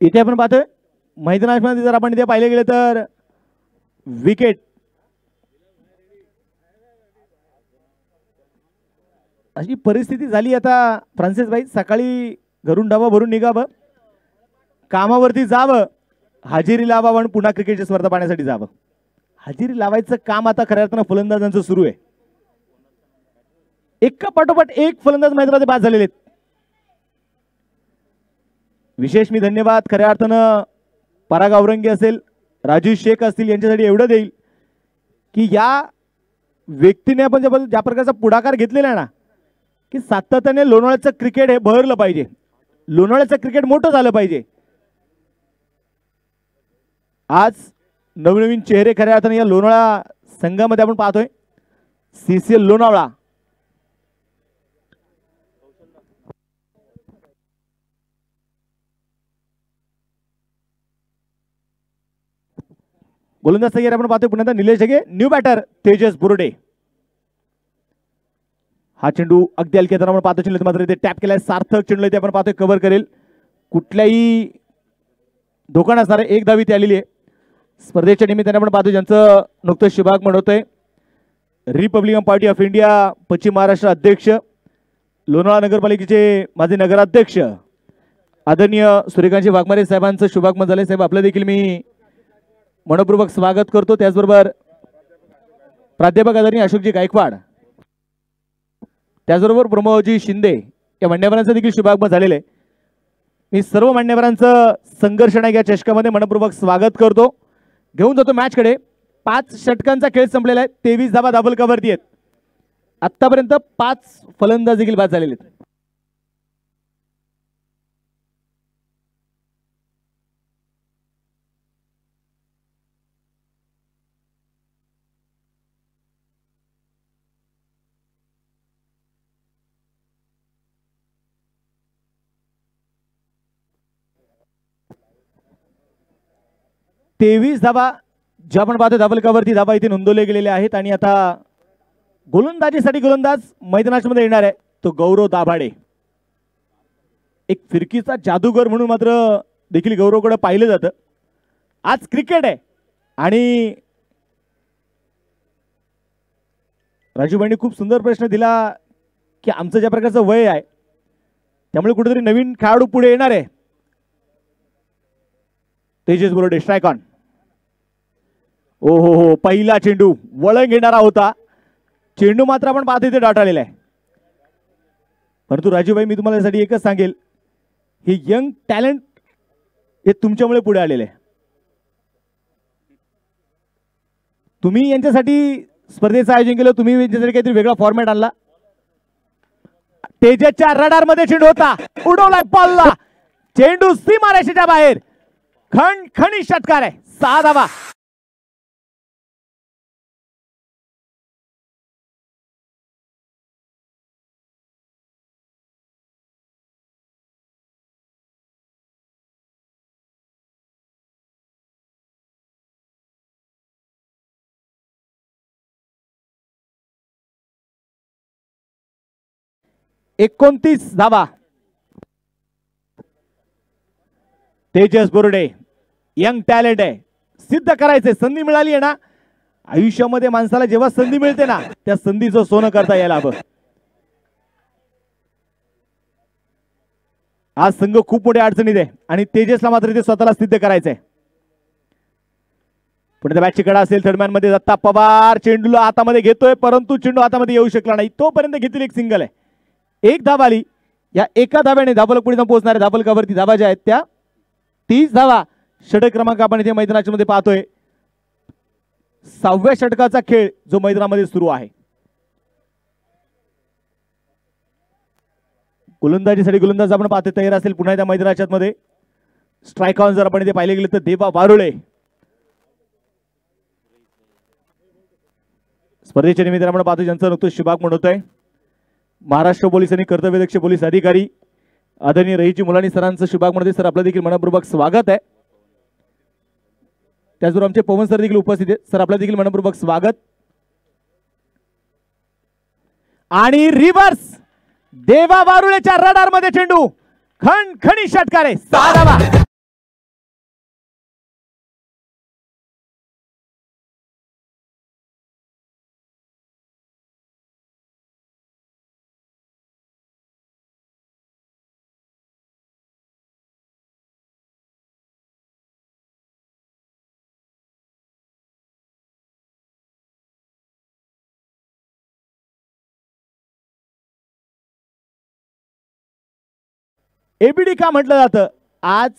A: इथे आपण पाहतोय मैदानामध्ये जर आपण इथे पाहिले गेले तर विकेट. अशी परिस्थिती झाली आता. फ्रान्सिस भाई सकाळी घरून डबा भरून निघावं, कामावरती जावं, हजेरी लावावं आणि पुन्हा क्रिकेटची स्पर्धा पाहण्यासाठी जावं. हजेरी लावायचं काम आता खऱ्या अर्थानं फलंदाजांचं सुरू आहे. एका पाठोपाठ एक फलंदाज मैदानामध्ये बाद झालेले आहेत. विशेष मी धन्यवाद खऱ्या अर्थानं पराग औरंगी असेल, राजीव शेख असतील यांच्यासाठी एवढं देईल की या व्यक्तीने आपण ज्या प्रकारचा पुढाकार घेतलेला आहे ना, की सातत्याने लोणावळ्याचं क्रिकेट हे बहरलं पाहिजे, लोणावळ्याचं क्रिकेट मोठं झालं पाहिजे. आज नवनवीन चेहरे खऱ्या अर्थाने या लोणावळा संघामध्ये आपण पाहतोय. CCL लोणावळा. गोलंदाज तयार आपण पाहतोय पुन्हा निलेश ढगे. New batter Tejas Burde. हा चेंडू अगदी हलक्या आपण पाहतो. चेंडू मात्र इथे टॅप केलाय. सार्थक चेंडू इथे आपण पाहतोय कव्हर करेल. कुठल्याही धोका नसणार आहे. 1 धावी ती आलेली आहे. स्पर्धेच्या निमित्ताने आपण पाहतो ज्यांचं नुकतंच शुभागमन होतंय. रिपब्लिकन पार्टी ऑफ इंडिया पश्चिम महाराष्ट्र अध्यक्ष, लोणावळा नगरपालिकेचे माजी नगराध्यक्ष आदरणीय सूर्यकांतजी वाघमारे साहेबांचं शुभागमन झाले. साहेब आपलं देखील मी मनपूर्वक स्वागत करतो. त्याचबरोबर प्राध्यापक आदरणीय अशोकजी गायकवाड, त्याचबरोबर प्रमोदजी शिंदे या मान्यवरांचं देखील शुभागमन झालेलं आहे. मी सर्व मान्यवरांचं संघर्ष नायक या चषकामध्ये मनपूर्वक स्वागत करतो. घेऊन जातो मॅचकडे. 5 षटकांचा खेळ संपलेला आहे. 23 धावा धाबलकावरती आहेत. आतापर्यंत 5 फलंदाज देखील बाद झालेले आहेत. तेवीस धावा ज्या आपण पाहतो धाबलकावरती धावा इथे नोंदवले गेलेले आहेत. आणि आता गोलंदाजीसाठी गोलंदाज मैदानामध्ये येणार आहे तो गौरव दाभाडे. एक फिरकीचा जादूगर म्हणून मात्र देखील गौरवकडे पाहिलं जातं. आज क्रिकेट आहे आणि राजूभाईंनी खूप सुंदर प्रश्न दिला की आमचं ज्या प्रकारचं वय आहे त्यामुळे कुठेतरी नवीन खेळाडू पुढे येणार आहे. Tejas Borode strike on. ओ हो हो, पहिला चेंडू वळण घेणारा होता. चेंडू मात्र आपण पाहतो इथे डॉट आलेला आहे. परंतु राजूभाई मी तुम्हाला यासाठी एकच सांगेल, हे यंग टॅलेंट हे तुमच्यामुळे पुढे आलेले आहे. तुम्ही यांच्यासाठी स्पर्धेचं आयोजन केलं, तुम्ही यांच्यासाठी काहीतरी वेगळा फॉर्मॅट आणला. तेजसच्या रडार मध्ये चेंडू होता, उडवलाय बॉलला, चेंडू सीमारेषेच्या बाहेर. खणखणी षटकार आहे, 6 धावा. एकोणतीस धावा. तेजस बोर्डे यंग टॅलेंट आहे, सिद्ध करायचे. संधी मिळाली आहे ना आयुष्यामध्ये, माणसाला जेव्हा संधी मिळते ना त्या संधीचं सोनं करता यायला हवं. आज संघ खूप मोठ्या अडचणीत आहे आणि तेजसला मात्र ते स्वतःला सिद्ध करायचंय. पुढे बॅटची कडा असेल थर्डमॅन मध्ये दत्ता पवार चेंडूला हातामध्ये घेतोय, परंतु चेंडू हातामध्ये येऊ शकला नाही. तोपर्यंत घेतली एक सिंगल आहे. एक धाव आली. या एका धाव्याने धावल पुढे जाऊन पोहोचणाऱ्या धावलकावरती धावा ज्या आहेत त्या 30 धावा. षटक क्रमांक आपण इथे मैदानाच्या मध्ये पाहतोय. 6व्या षटकाचा खेळ जो मैदानामध्ये सुरू आहे. गोलंदाजीसाठी गोलंदाज आपण पाहतोय तयार असेल पुन्हा त्या मैदानाच्या मध्ये. स्ट्राइक ऑन जर आपण इथे पाहिले गेले तर देवा वारुळे. स्पर्धेच्या निमित्ताने आपण पाहतोय ज्यांचं नुकतंच शुभागमन होतंय. महाराष्ट्र पोलीस आणि कर्तव्यदक्ष पोलीस अधिकारी आदरणीय रहीजी मुलानी सरांचं शुभागमन होते. सर आपलं देखील मनपूर्वक स्वागत आहे. त्याचबरोबर आमचे पवन सर देखील उपस्थित आहेत. सर आपलं देखील मनपूर्वक स्वागत. आणि रिव्हर्स देवा वारुळेच्या रडार मध्ये चेंडू खणखणी षटकार आहे, 6 धावा. एबीडी का म्हटलं जातं, आज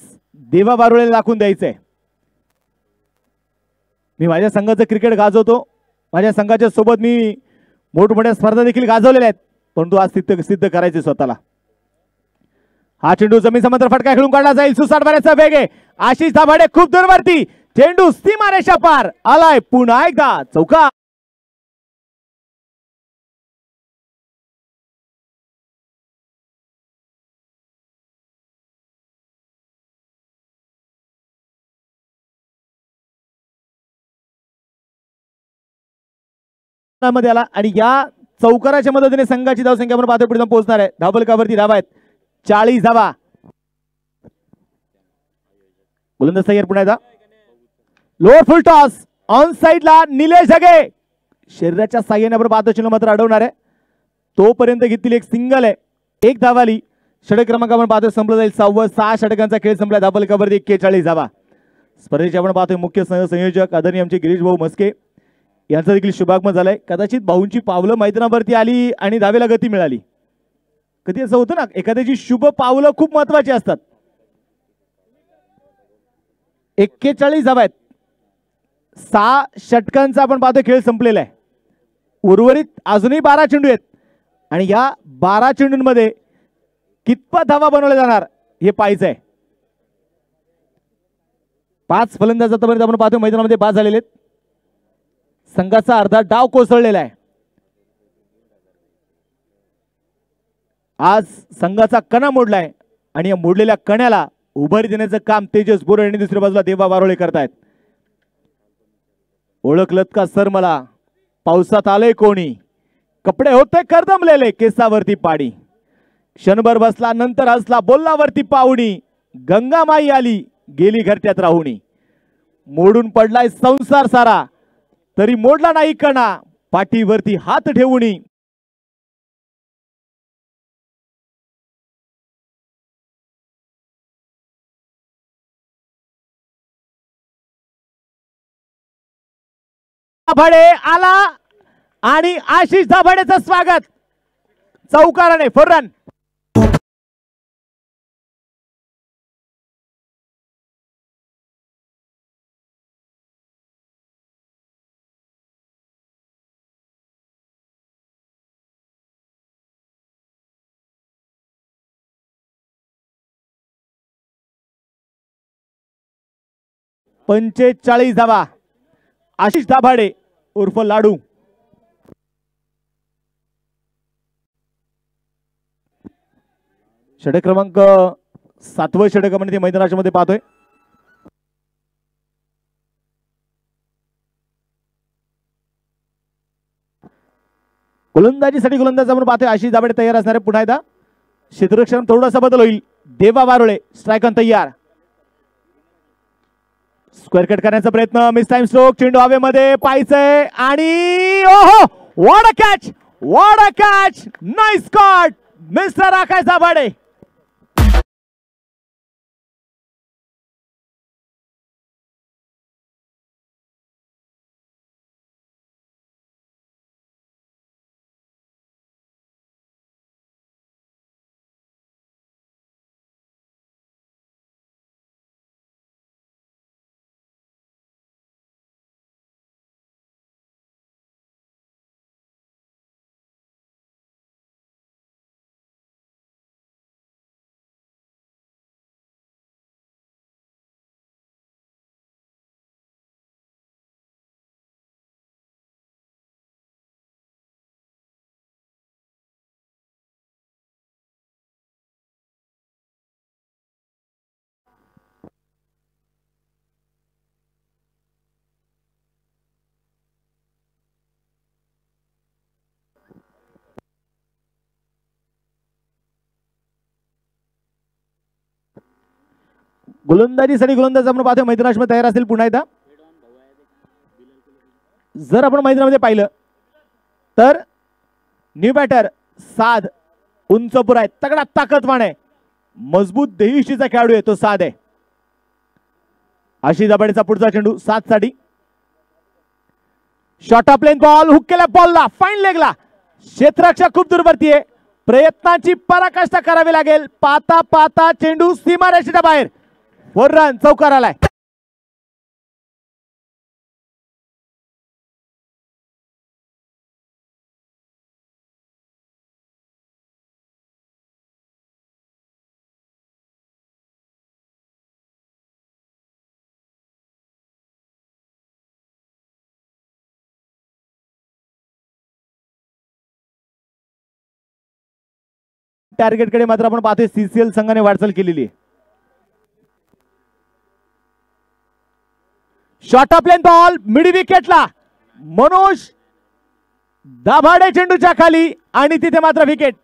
A: देवा वारुळेला दाखवून द्यायचंय. मी माझ्या संघाचं क्रिकेट गाजवतो, माझ्या संघाच्या सोबत मी मोठमोठ्या स्पर्धा देखील गाजवलेल्या आहेत, परंतु आज सिद्ध करायचे स्वतःला. हा चेंडू जमीन समांतर फटका खेळून काढला जाईल. सुसाट मारायचा वेग आहे. आशिष दाभाडे खूप दूरवरती, चेंडू सीमारेषा पार आलाय. पुन्हा एकदा चौका. मध्ये आला आणि या चौकाराच्या मदतीने संघाची धावसंख्या आपण पाहतो पुढे जाऊन पोहोचणार आहे. धावफलकावरती धावा आहेत 40 धावा. गोलंदाज तयार पुन्हा एकदा. लोअर फुल टॉस ऑन साइडला निलेश जगे शरीराच्या साह्याने आपण पाहतो चिन्ह मात्र अडवणार आहे. तोपर्यंत घेतली एक सिंगल आहे. एक धाव आली. षटक क्रमांक आपण पाहतो संपला जाईल. 6 षटकांचा खेळ संपला. धावफलकावरती 41 धावा. स्पर्धेचे आपण पाहतोय मुख्य संयोजक आदरणीय आमचे गिरीश भाऊ मस्के यांचं देखील शुभागमन झालंय. कदाचित भाऊंची पावलं मैदानावरती आली आणि धावेला गती मिळाली. कधी असं होतं ना, एखाद्याची शुभ पावलं खूप महत्वाची असतात. 41 धावा आहेत. 6 षटकांचा आपण पाहतोय खेळ संपलेला आहे. उर्वरित अजूनही 12 चेंडू आहेत आणि या 12 चेंडूंमध्ये कितपत धावा बनवल्या जाणार हे पाहायचं आहे. 5 फलंदाज आतापर्यंत आपण पाहतोय मैदानामध्ये बाद झालेले आहेत. संघाचा अर्धा डाव कोसळलेला आहे. आज संघाचा कणा मोडलाय आणि या मोडलेल्या कण्याला उभारी देण्याचं काम तेजस बोरडे आणि दुसऱ्या बाजूला देवा वारुळे करतायत. ओळखलत का सर मला, पावसात आले कोणी, कपडे होते करदमलेले केसावरती पाडी. क्षणभर बसला, नंतर हसला, बोलला वरती पाहुणी, गंगामाई आली गेली घरट्यात राहुणी. मोडून पडलाय संसार सारा, तरी मोडला नाही कणा, पाठीवरती हात ठेवूनी. दाभाडे आला आणि आशिष दाभाडेचं स्वागत चौकाराने. 4 रन. पंचेचाळीस धावा. आशिष दाभाडे उर्फ लाडू. षटक क्रमांक 7वं षटक आपण ते मैदानामध्ये पाहतोय. गोलंदाजीसाठी गोलंदाज आपण पाहतोय. आशिष दाभाडे तयार असणारे. पुन्हा एकदा क्षेत्ररक्षण थोडासा बदल होईल. देवा वारोळे स्ट्राईक ऑन तयार. स्क्वेअर कट करण्याचा प्रयत्न. Mistime stroke. चेंडू हवेमध्ये पाहायचंय आणि ओहो, what a catch, what a catch, nice caught mister Akash Dabhade. गोलंदाजीसाठी गोलंदाज आपण पाहतोय मैदानामध्ये तयार असेल. पुन्हा एकदा जर आपण मैदानामध्ये पाहिलं तर न्यू बॅटर साध, उंच पुरा आहे, तगडा ताकदवान आहे, मजबूत देहीशीचा खेळाडू आहे तो साध आहे. आशिष दाभाडेचा पुढचा चेंडू साध साठी. Short of length ball, hook केला बॉलला, फाईन लेगला. क्षेत्ररक्षक खूप दूरवरती आहे, प्रयत्नाची पराकाष्ठा करावी लागेल. पाता पाता चेंडू सीमारेषेच्या बाहेर. 4 रन चौकार आलाय. टार्गेट कडे मात्र आपण पाहतोय सीसीएल संघाने वाटचाल केलेली आहे. Short of length ball mid विकेटला. मनोज दाभाडे चेंडूच्या खाली आणि तिथे मात्र विकेट.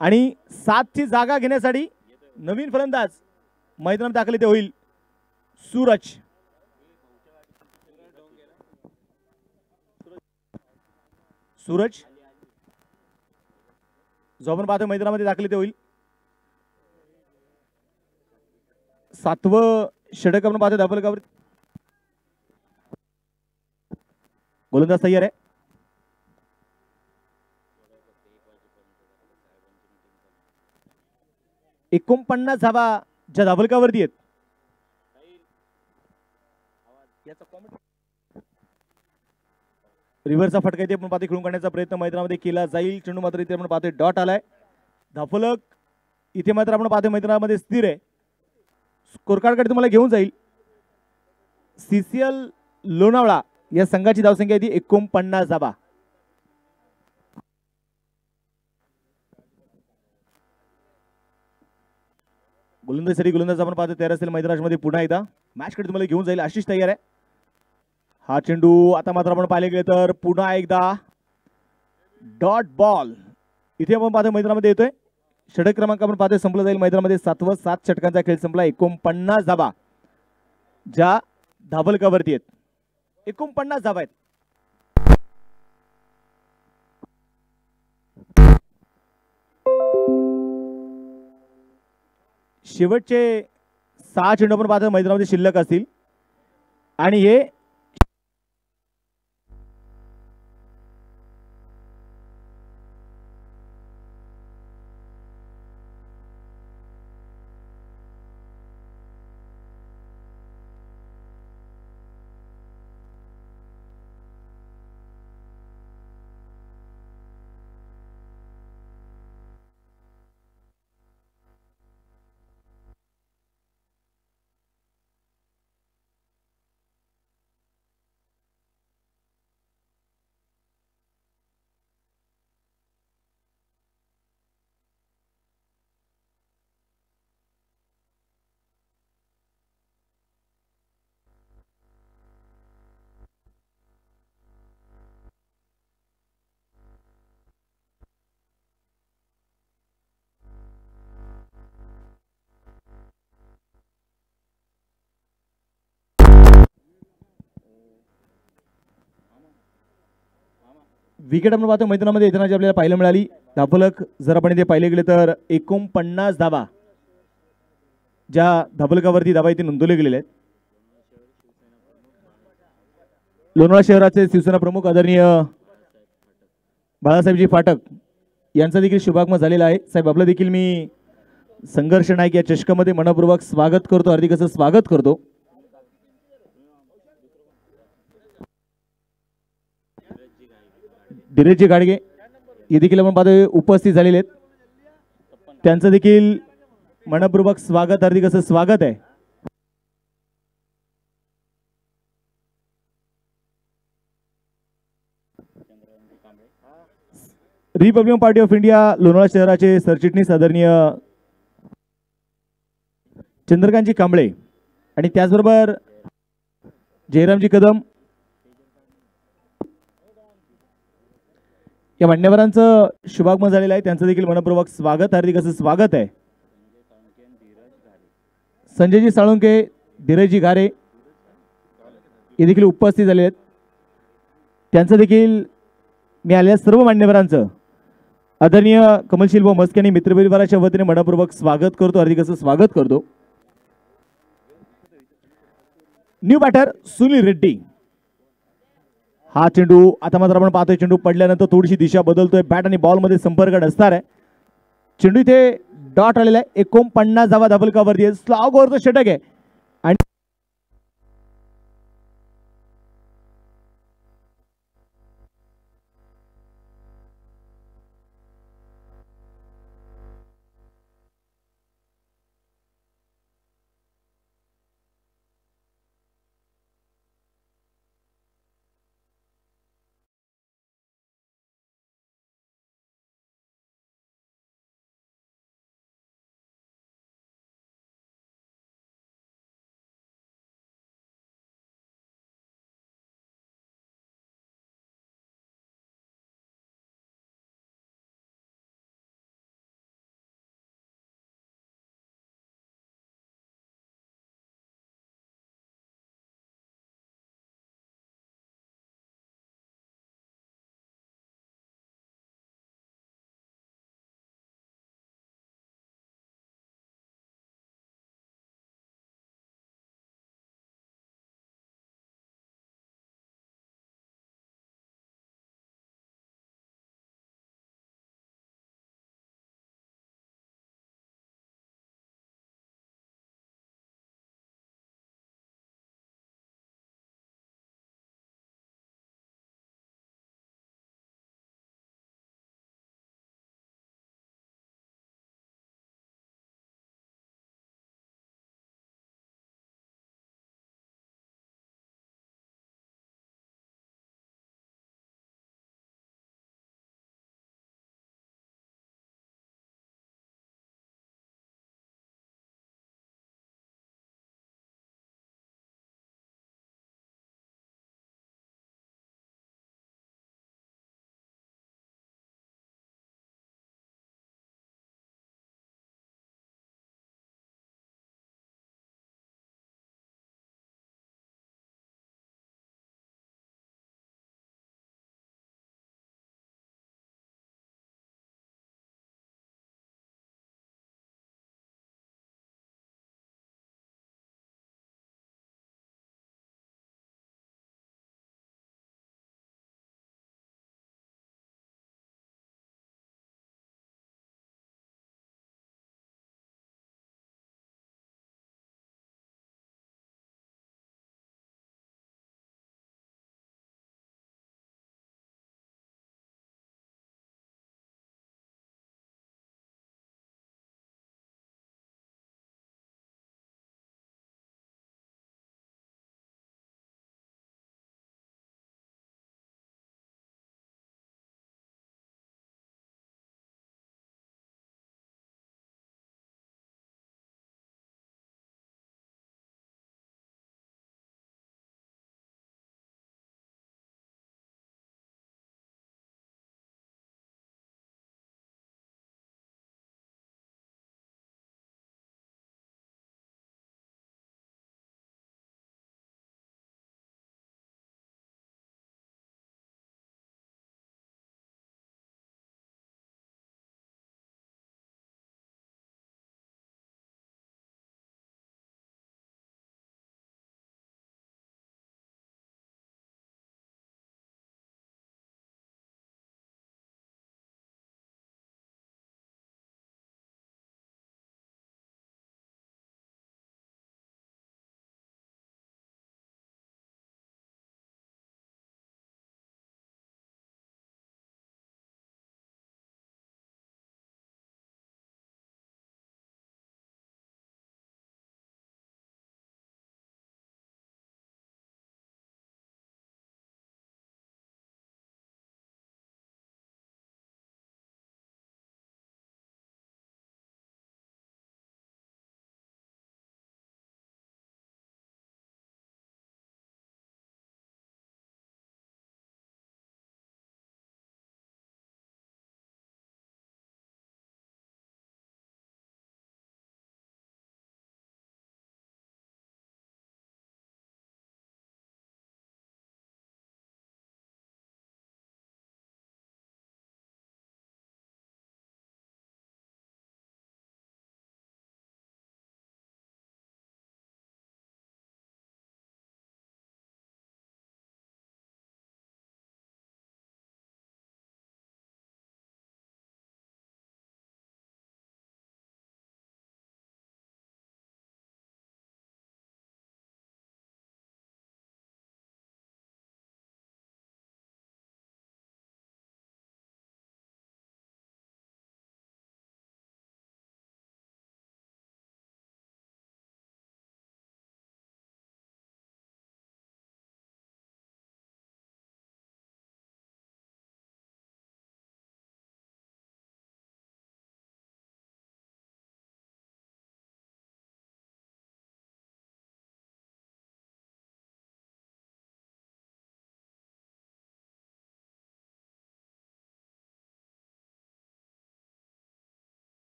A: आणि 7 ची जागा घेण्यासाठी नवीन फलंदाज मैदानात दाखल ते होईल सूरज. सूरज जो आपण पाहतो मैदानामध्ये दाखल ते होईल. 7वं षटक आपण पाहतो धावफलकावर. गोलंदाज तयार आहे. 49 धावा ज्या धावफलकावरती आहेत. रिव्हरचा फटका इथे आपण पाहतो खेळून काढण्याचा प्रयत्न मैदानामध्ये केला जाईल. चेंडू मात्र इथे आपण पाहतोय डॉट आलाय. धावफलक इथे मात्र आपण पाहतो मैदानामध्ये स्थिर आहे. स्कोर कार्डकडे तुम्हाला घेऊन जाईल. CCL लोणावळा या संघाची धावसंख्या आहे ती 49 धावा. गोलंदाजीसाठी गोलंदाज आपण पाहतो तयार असेल मैदानामध्ये. पुन्हा एकदा मॅचकडे तुम्हाला घेऊन जाईल. आशिष तयार आहे. हा चेंडू आता मात्र आपण पाहिले गेले तर पुन्हा एकदा डॉट बॉल इथे आपण पाहतो मैदानामध्ये येतोय. षटक क्रमांक आपण पाहतोय संपला जाईल मैदानामध्ये. 7 षटकांचा खेळ संपला. 49 धावा ज्या धाबलकावरती आहेत. 49 धावा आहेत. शेवटचे 6 चेंडू आपण पाहतो मैदानामध्ये शिल्लक असतील आणि हे विकेट आपण पाहतो मैदानामध्ये येताना आपल्याला पाहायला मिळाली. धाबलक जर आपण इथे पाहिले गेले तर 49 धावा ज्या धाबलकावरती धावा इथे नोंदवले गेलेले आहेत. लोणावळा शहराचे शिवसेना प्रमुख आदरणीय बाळासाहेबजी फाटक यांचा देखील शुभागमन झालेला आहे. साहेब आपलं देखील मी संघर्ष नायक या चषकामध्ये मनपूर्वक स्वागत करतो. हार्दिक असं स्वागत करतो. धीरजजी गाडगे हे देखील आपण पाहतोय उपस्थित झालेले आहेत. त्यांचं देखील मनपूर्वक स्वागत, हार्दिक असं स्वागत आहे. Republican party of India Lonavala शहराचे सरचिटणीस आदरणीय चंद्रकांतजी कांबळे आणि त्याचबरोबर जयरामजी कदम या मान्यवरांचं शुभागमन झालेलं आहे. त्यांचं देखील मनपूर्वक स्वागत, हार्दिक असं स्वागत आहे. संजयजी साळुंके, धीरजजी घारे हे देखील उपस्थित झाले आहेत. त्यांचं देखील मी आलेल्या सर्व मान्यवरांचं आदरणीय कमलशील व मस्के आणि मित्रपरिवाराच्या वतीने मनपूर्वक स्वागत करतो, हार्दिक असं स्वागत करतो. New batter Sunil Reddy. हा चेंडू आता मात्र आपण पाहतोय चेंडू पडल्यानंतर थोडीशी दिशा बदलतोय. बॅट आणि बॉल मध्ये संपर्क नसणार आहे. चेंडू इथे डॉट आलेला आहे. 49 धावा धाबलकावरती. स्लॉग ओव्हरचं षटक आहे आणि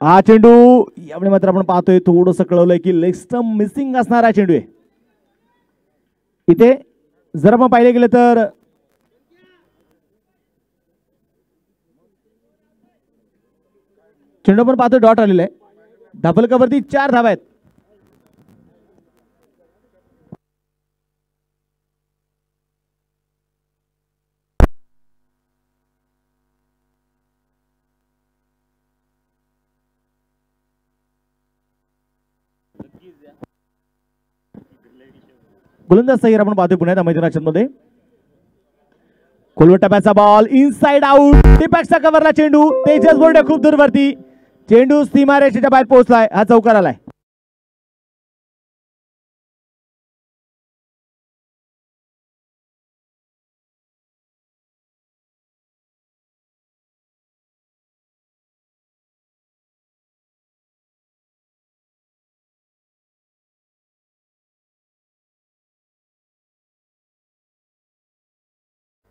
A: हा चेंडू यावेळी मात्र आपण पाहतोय थोडंसं कळवलंय की लेग स्टंप मिसिंग असणारा चेंडू आहे. इथे जर आपण पाहिले गेले तर चेंडू पण पाहतोय डॉट आलेला आहे. धापलकावरती 4 धावा आहेत. गोलंदाज सहीर आपण पाहतोय पुण्याच्या मैदानाच्या मध्ये. खोलवर टप्प्याचा बॉल इनसाइड आउट. टिपॅक्सचा कव्हरला चेंडू. तेजस बोर्डे खूप दूरवरती. चेंडू सीमारेषेच्या बाहेर पोहोचलाय. हा चौकार आलाय.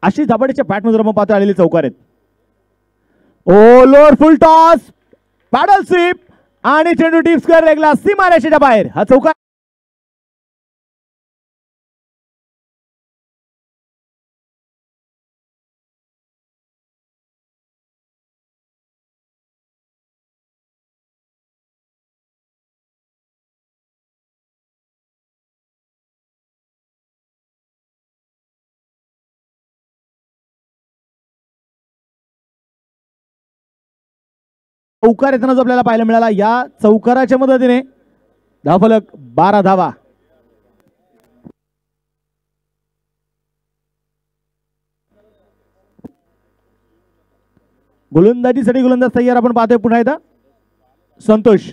A: अशी धाबाडीच्या बॅटमध्ये आपण पाहतो आलेले चौकार आहेत. Oh lower full toss paddle sweep आणि चेंडू डीप स्क्वेअर लेगला सीमारेषेच्या बाहेर. हा चौकार. चौकार येताना जो आपल्याला पाहायला मिळाला. या चौकाराच्या मदतीने धावफलक 12 धावा. गोलंदाजीसाठी गोलंदाज तयार आपण पाहतोय पुन्हा एकदा संतोष.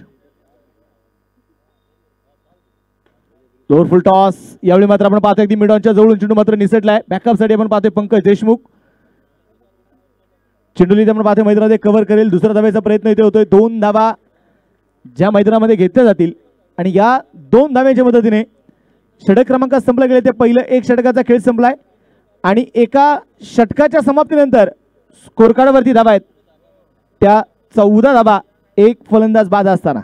A: लोअर फुल टॉस यावेळी मात्र आपण पाहतोय की मिडॉनच्या जवळून चेंडू मात्र निसटलाय. बॅकअप साठी आपण पाहतोय पंकज देशमुख. चेंडूली आपण पाहतोय मैदानामध्ये कव्हर करेल. दुसऱ्या धावेचा प्रयत्न इथे होतोय. 2 धावा ज्या मैदानामध्ये घेतल्या जातील आणि या 2 धाव्यांच्या मदतीने षटक क्रमांक संपला गेले. ते पहिलं 1 षटकाचा खेळ संपलाय आणि एका षटकाच्या समाप्तीनंतर स्कोर कार्डवरती धावा आहेत त्या 14 धावा. एक फलंदाज बाद असताना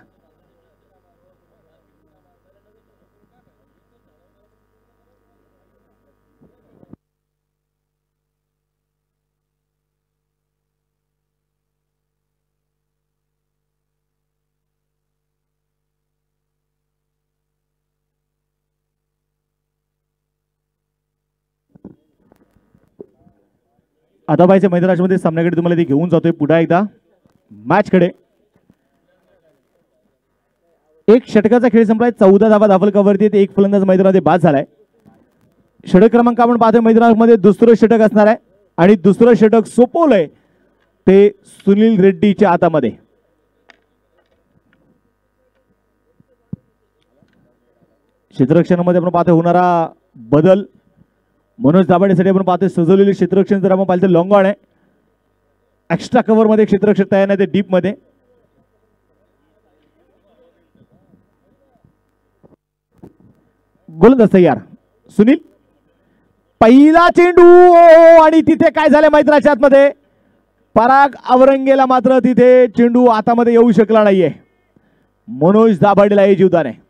A: आदाबाईच्या मैदानामध्ये सामन्याकडे तुम्हाला ते घेऊन जातोय पुन्हा एकदा मॅच कडे. 1 षटकाचा खेळ संपलाय. 14 धावा धावफलकावरती. एक फलंदाज मैदानामध्ये बाद झालाय. षटक क्रमांक आपण पाहतोय मैदानामध्ये दुसरं षटक असणार आहे आणि दुसरं षटक सोपवलंय ते सुनील रेड्डीच्या हातामध्ये. क्षेत्ररक्षणामध्ये आपण पाहतोय होणारा बदल. मनोज दाभाडेसाठी आपण पाहतोय सजवलेले क्षेत्ररक्षण. जर आपण पाहिलं तर लॉंग ऑन आहे. एक्स्ट्रा कव्हर मध्ये क्षेत्ररक्षक तयार नाही. ते डीप मध्ये. गोलंदाज तयार सुनील. पहिला चेंडू आणि तिथे काय झालं मैदानाच्या आतमध्ये. पराग अवरंगेला मात्र तिथे चेंडू हातामध्ये येऊ शकला नाहीये. मनोज दाभाडेला हे जीवदान आहे.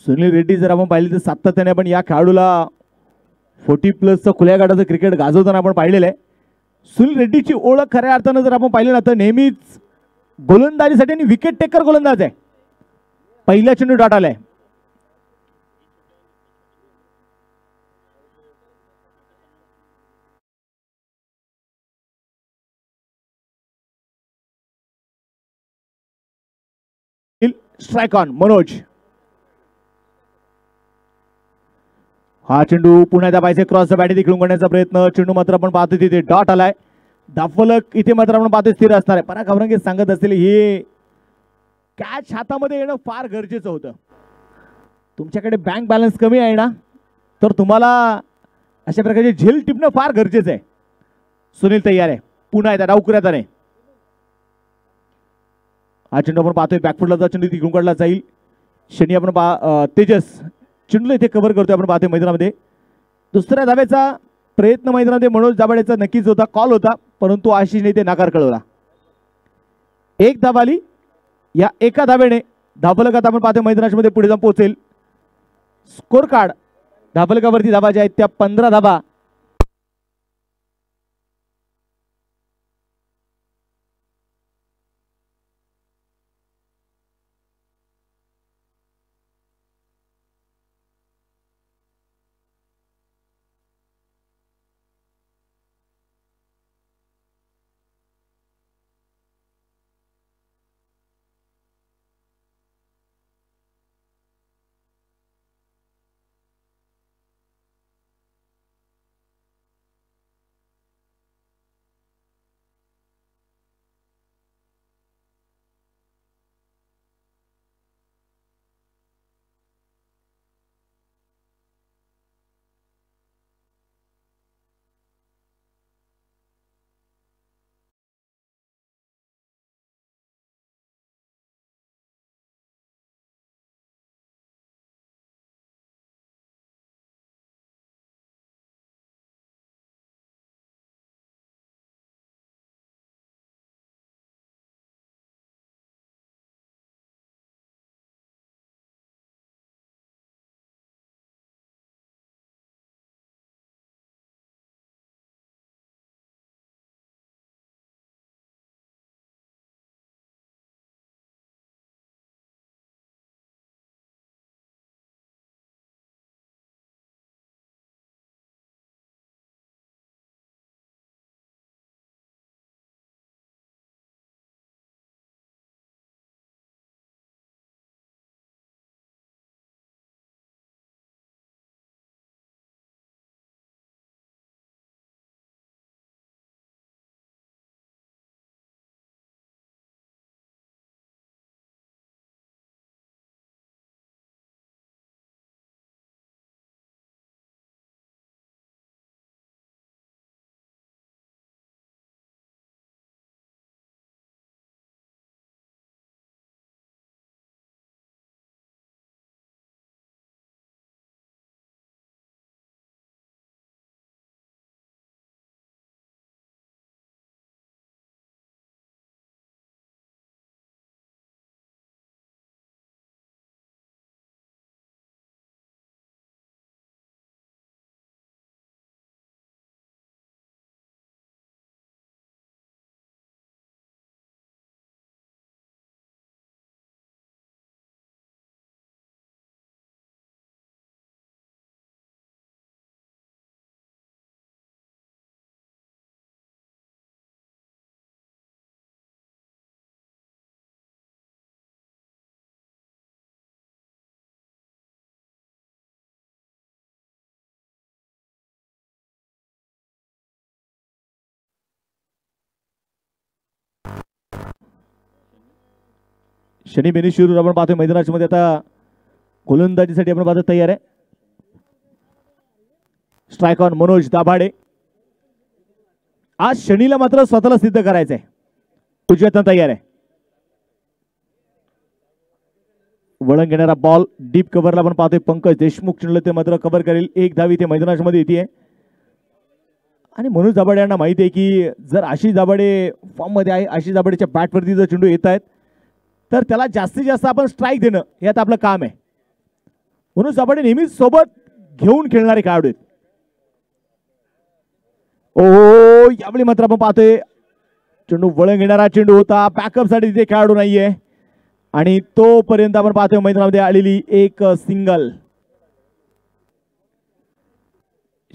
A: सुनील रेड्डी जर आपण पाहिले तर सातत्याने आपण या खेळाडूला 40+ खुल्या गाठाचं क्रिकेट गाजवताना आपण पाहिलेलं आहे. सुनील रेड्डीची ओळख खऱ्या अर्थानं जर आपण पाहिलं ना तर नेहमीच गोलंदाजीसाठी आणि विकेट टेकर गोलंदाज आहे. पहिला चेंडू डॉट आलाय. Strike on Manoj. हा चेंडू पुन्हा त्या बायसे क्रॉसचा बॅटी देखील करण्याचा प्रयत्न. चेंडू मात्र आपण पाहतो तिथे डॉट आलाय. धावफलक इथे मात्र आपण पाहतो स्थिर असणार आहे. पराग अवरंगे सांगत असतील हे कॅच हातामध्ये येणं फार गरजेचं होतं. तुमच्याकडे बँक बॅलन्स कमी आहे ना तर तुम्हाला अशा प्रकारचे झेल टिपणं फार गरजेचं आहे. सुनील तयार आहे. पुन्हा एकदा डावकुऱ्यात आले. हा चेंडू आपण पाहतोय बॅकफुटला चेंडू तिकडून काढला जाईल. शनी आपण तेजस चेंडू इथे कव्हर करतोय आपण पाहतोय मैदानामध्ये. दुसऱ्या धावेचा प्रयत्न मैदानामध्ये मनोज दाभाडेचा नक्कीच होता, कॉल होता, परंतु आशिषने ते नकार कळवला. एक धाव आली. या एका धावेने धावफलकात आपण पाहतो मैदानामध्ये पुढे जाऊन पोहोचेल. स्कोर कार्ड धावफलकावरती धावा ज्या आहेत त्या 15 धावा. शनी बेनिशिरू आपण पाहतोय मैदानामध्ये आता गोलंदाजीसाठी आपण पाहतो तयार आहे. Strike on Manoj Dabhade. आज शनीला मात्र स्वतःला सिद्ध करायचंय. उजव्यातून तयार आहे. वळण घेणारा बॉल डीप कव्हरला आपण पाहतोय पंकज देशमुख चुनलं ते मात्र कव्हर करेल. एक धाव इथे मैदानामध्ये येते आणि मनोज दाभाडे यांना माहिती आहे की जर आशिष दाभाडे फॉर्म मध्ये आहे, आशिष दाभाडेच्या बॅटवरती जर चेंडू येत आहेत तर त्याला जास्तीत जास्त आपण स्ट्राइक देणं हे आता आपलं काम आहे. मनोज दाभाडे नेहमीच सोबत घेऊन खेळणारे खेळाडू आहेत. ओ यावेळी मात्र आपण पाहतोय चेंडू वळण घेणारा चेंडू होता. बॅकअप साठी तिथे खेळाडू नाहीये आणि तोपर्यंत आपण पाहतोय मैदानामध्ये आलेली एक सिंगल.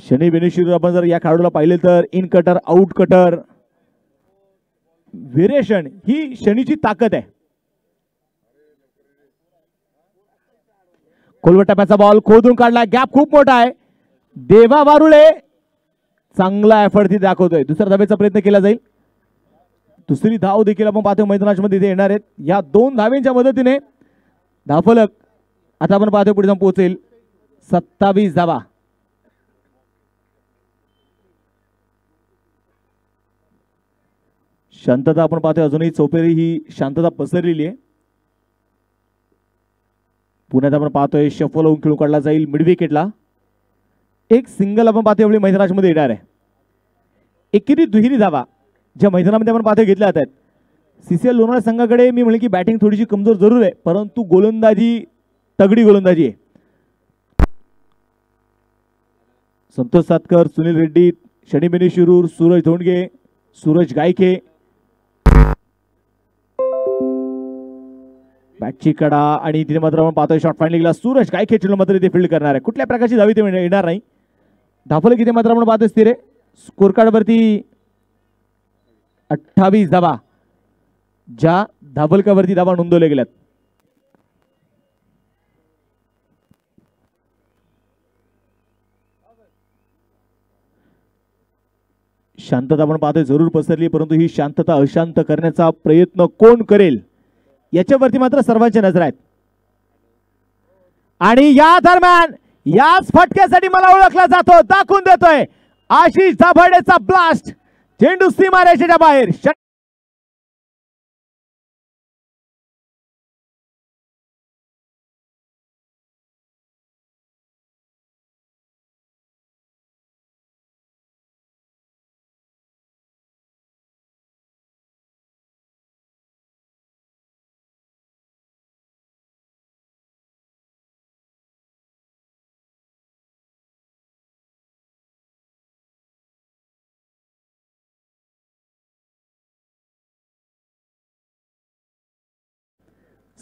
A: शनी बेनिशिरू आपण जर या खेळाडूला पाहिले तर in cutter out cutter variation ही शनीची ताकद आहे. खोलवर टप्प्याचा बॉल खोदून काढला. गॅप खूप मोठा आहे. देवा वारुळे चांगला एफर्ट तिथे दाखवतोय. दुसऱ्या धावेचा प्रयत्न केला जाईल. दुसरी धाव देखील आपण पाहतोय मैदानामध्ये इथे येणार आहेत. या दोन धावेंच्या मदतीने धावफलक आता आपण पाहतोय पुढे जाऊन पोहोचेल 27 धावा. शांतता आपण पाहतोय. अजूनही चौपेरी ही शांतता पसरलेली आहे. पुण्यात आपण पाहतोय शफल होऊन खेळून काढला जाईल मिड विकेटला. एक सिंगल आपण पाहतो एवढी मैदानामध्ये येणार आहे. एकेरी दुहेरी धावा ज्या मैदानामध्ये आपण पाहतो घेतल्या जात आहेत. सीसीएल लोणावळा संघाकडे मी म्हणेन की बॅटिंग थोडीशी कमजोर जरूर आहे, परंतु गोलंदाजी तगडी गोलंदाजी आहे. संतोष सातकर, सुनील रेड्डी, शनिबेनी शिरूर, सूरज धोंडगे, सूरज गायके, बॅटची कडा आणि तिथे मात्र आपण पाहतोय शॉट फायनलिंगला सूरज गायके चेंडू मात्र इथे फील्ड करणार आहे. कुठल्या प्रकारची धावी ते येणार नाही. धाफलक इथे मात्र आपण पाहतोय स्थिर आहे. स्कोर कार्ड वरती 28 धावा ज्या धाबलकावरती धावा नोंदवल्या गेल्यात. शांतता आपण पाहतोय जरूर पसरली, परंतु ही शांतता अशांत करण्याचा प्रयत्न कोण करेल याच्यावरती मात्र सर्वांच्या नजर आहेत. आणि या दरम्यान याच फटक्यासाठी मला ओळखला जातो, दाखवून देतोय आशिष दाभाडेचा ब्लास्ट. चेंडू सीमारेषेच्या बाहेर.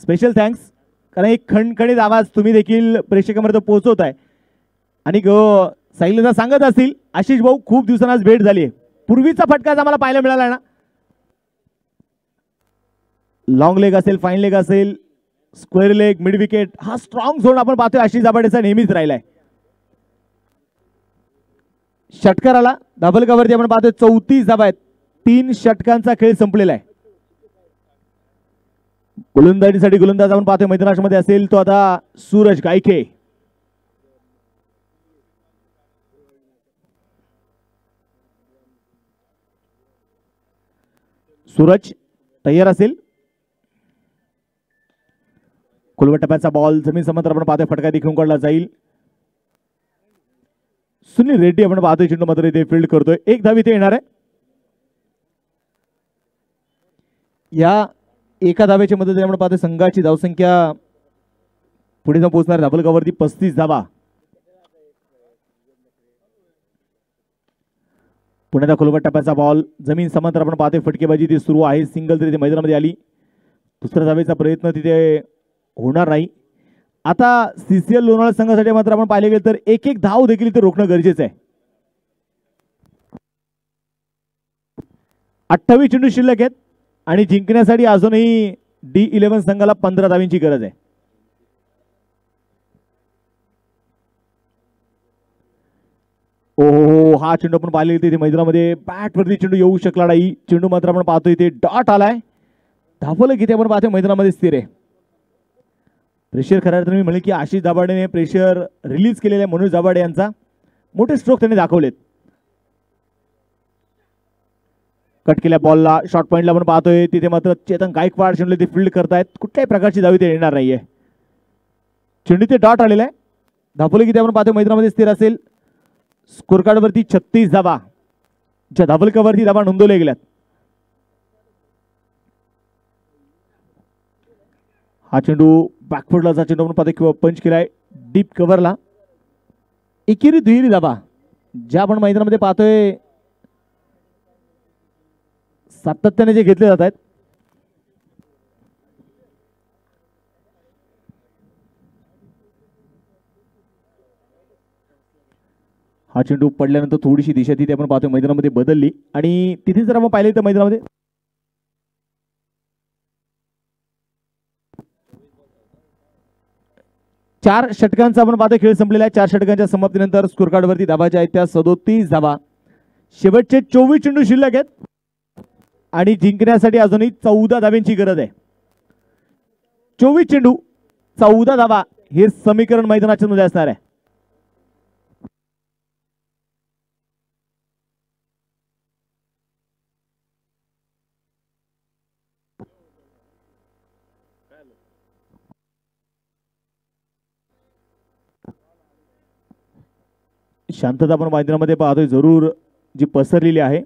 A: स्पेशल थँक्स, कारण एक खणखणीत आवाज तुम्ही देखील प्रेक्षकांपर्यंत पोहोचवताय. आणि साहिलदा सांगत असतील आशिष भाऊ खूप दिवसांना भेट झाली आहे. पूर्वीचा फटका आम्हाला पाहायला मिळाला ना. लॉंग लेग असेल, फाईन लेग असेल, स्क्वेअर लेग, मिड विकेट, हा स्ट्रॉंग झोन आपण पाहतोय आशिष दाभाडेचा नेहमीच राहिलाय. षटकाराला धाबलकावरती आपण पाहतोय 34 धावा आहेत. 3 षटकांचा खेळ संपलेला आहे. गोलंदाजीसाठी गोलंदाज आपण पाहतोय मैदानामध्ये असेल तो आता सूरज गायके. सूरज तयार असेल. खुलवट टप्प्याचा बॉल जमीन समांतर आपण पाहतोय, फटका देखील काढला जाईल. सुनील रेड्डी आपण पाहतोय चेंडू मात्र इथे फील्ड करतोय. एक धाव इथे येणार आहे. या एका धावेच्या मदतीने आपण पाहतोय संघाची धावसंख्या पुढे जाऊन पोहोचणार. धाबलकावरती 35 धावा. पुण्याचा खुलवट टप्प्याचा बॉल जमीन समांतर आपण पाहतोय, फटकेबाजी ती सुरू आहे. सिंगल तरी मैदानामध्ये आली. दुसऱ्या धावेचा प्रयत्न तिथे होणार नाही. आता सीसीएल लोणावळा संघासाठी मात्र आपण पाहिले गेले तर एक एक धाव देखील इथे रोखणं गरजेचं आहे. 28 चेंडू शिल्लक आहेत आणि जिंकण्यासाठी अजूनही D11 संघाला 15 धावींची गरज आहे. ओहो, हा चेंडू आपण पाहिले तिथे मैदानामध्ये बॅट वरती चेंडू येऊ शकला नाही. चेंडू मात्र आपण पाहतोय इथे डॉट आलाय. धावलं किती आपण पाहतोय मैदानामध्ये स्थिर आहे. प्रेशर खऱ्या अर्थाने मी म्हणेल की आशिष दाभाडेने प्रेशर रिलीज केलेले आहे. मनोज दाभाडे यांचा मोठे स्ट्रोक त्यांनी दाखवलेत. कट केल्या बॉलला शॉर्ट पॉइंटला आपण पाहतोय तिथे मात्र चेतन गायकवाड चेंडू ते फील्ड करतायत. कुठल्याही प्रकारची धावी ते येणार नाहीये. चेंडू ते डॉट आलेला आहे. धावलं किती आपण पाहतोय मैदानामध्ये स्थिर असेल. स्कोर कार्ड वरती 36 धावा ज्या धाबलकावरती धावा नोंदवल्या गेल्यात. हा चेंडू बॅकफुटला चेंडू आपण पाहतोय किंवा पंच केलाय डीप कव्हरला. एकेरी दुहेरी धावा ज्या आपण मैदानामध्ये पाहतोय सातत्याने जे घेतले जात आहेत. हा चेंडू पडल्यानंतर थोडीशी दिशा तिथे आपण पाहतोय मैदानामध्ये बदलली आणि तिथे जर आपण पाहिले तर मैदानामध्ये चार षटकांचा आपण पाहतोय खेळ संपलेला आहे. 4 षटकांच्या समाप्तीनंतर स्कोर कार्ड वरती धावा ज्या आहेत त्या 37 धावा. शेवटचे 24 चेंडू शिल्लक आहेत आणि जिंकण्यासाठी अजूनही 14 धाव्यांची गरज आहे. 24 चेंडू 14 धावा हे समीकरण मैदानाच्या मध्ये असणार आहे. शांतता आपण मैदानामध्ये पाहतोय जरूर जी पसरलेली आहे.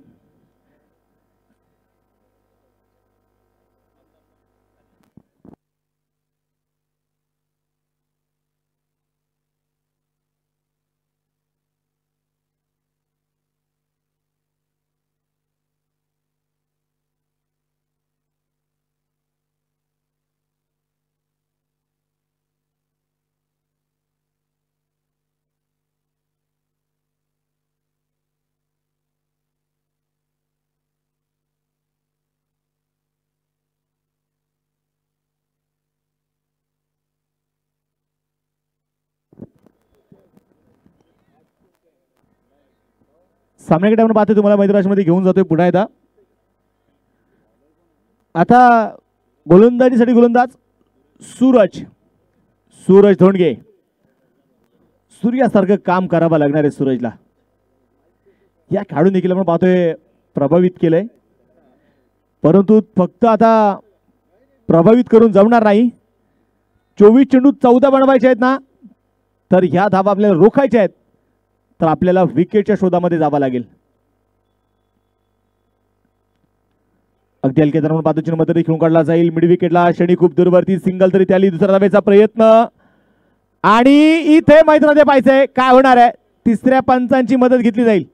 A: सामन्याकडे आपण पाहतोय तुम्हाला मैदानामध्ये घेऊन जातोय पुन्हा एकदा. आता गोलंदाजीसाठी गोलंदाज सूरज धोंडगे. सूर्यासारखं काम करावं लागणार आहे सूरजला. या खेळाडून देखील आपण पाहतोय प्रभावित केलंय, परंतु फक्त आता प्रभावित करून जमणार नाही. 24 चेंडू 14 बनवायचे आहेत ना, तर ह्या धावा आपल्याला रोखायच्या आहेत, तर आपल्याला विकेटच्या शोधामध्ये जावं लागेल. अगदी हलके धरून पाहतो चिन्ह खेळून काढला जाईल मिड विकेटला. क्षणी खूप दूरवरती सिंगल तरी त्याली. दुसऱ्या धावेचा प्रयत्न आणि इथे मैदानामध्ये पाहिजे काय होणार आहे. तिसऱ्या पंचांची मदत घेतली जाईल.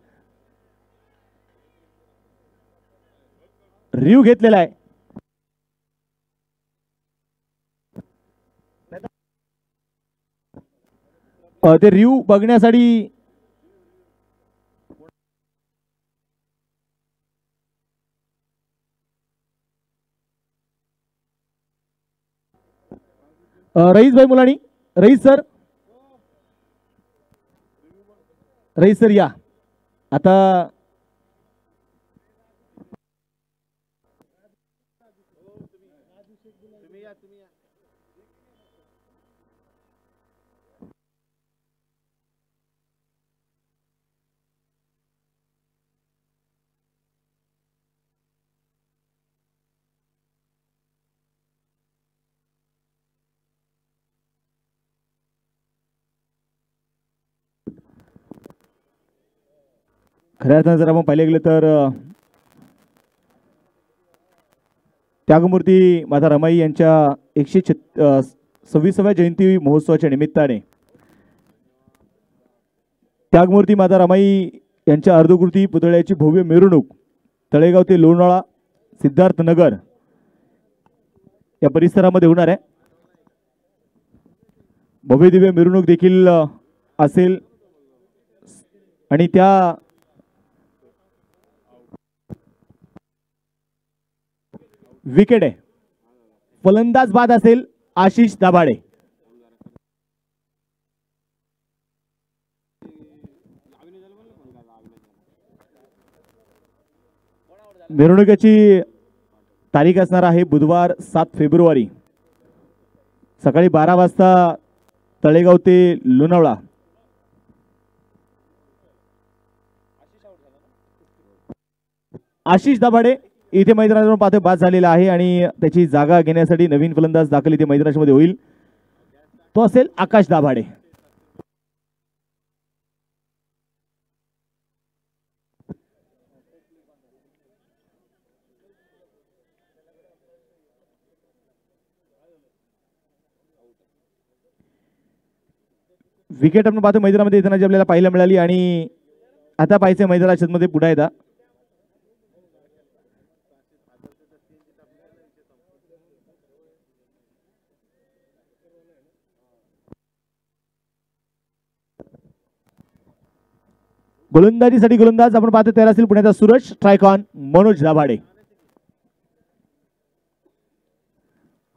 A: रिव्ह घेतलेला आहे. ते रिव्ह बघण्यासाठी रईस भाई मुलानी. रईस सर या आता. खऱ्या अर्थानं जर आपण पाहिले गेले तर त्यागमूर्ती माता रमाई यांच्या 126व्या जयंती महोत्सवाच्या निमित्ताने त्यागमूर्ती माता रमाई यांच्या अर्धकृती पुतळ्याची भव्य मिरवणूक तळेगाव ते लोणावळा सिद्धार्थनगर या परिसरामध्ये होणार आहे. भव्य दिव्य मिरवणूक देखील असेल आणि त्या विकेट आहे. फलंदाज बाद असेल आशिष दाभाडे. मिरवणुकीची तारीख असणार आहे बुधवार 7 फेब्रुवारी सकाळी 12 वाजता तळेगाव ते लोणावळा. आशिष दाभाडे इथे मैदानावर पाहतोय बाद झालेला आहे आणि त्याची जागा घेण्यासाठी नवीन फलंदाज दाखल इथे मैदानामध्ये होईल. तो असेल आकाश दाभाडे. विकेट आपण पाहतो मैदानामध्ये येताना आपल्याला पाहायला मिळाली आणि आता पाहायचं मैदानामध्ये पुढे येतात. गोलंदाजीसाठी गोलंदाज आपण पाहतो तयार असेल पुण्याचा सूरज. स्ट्रायकॉन मनोज दाभाडे.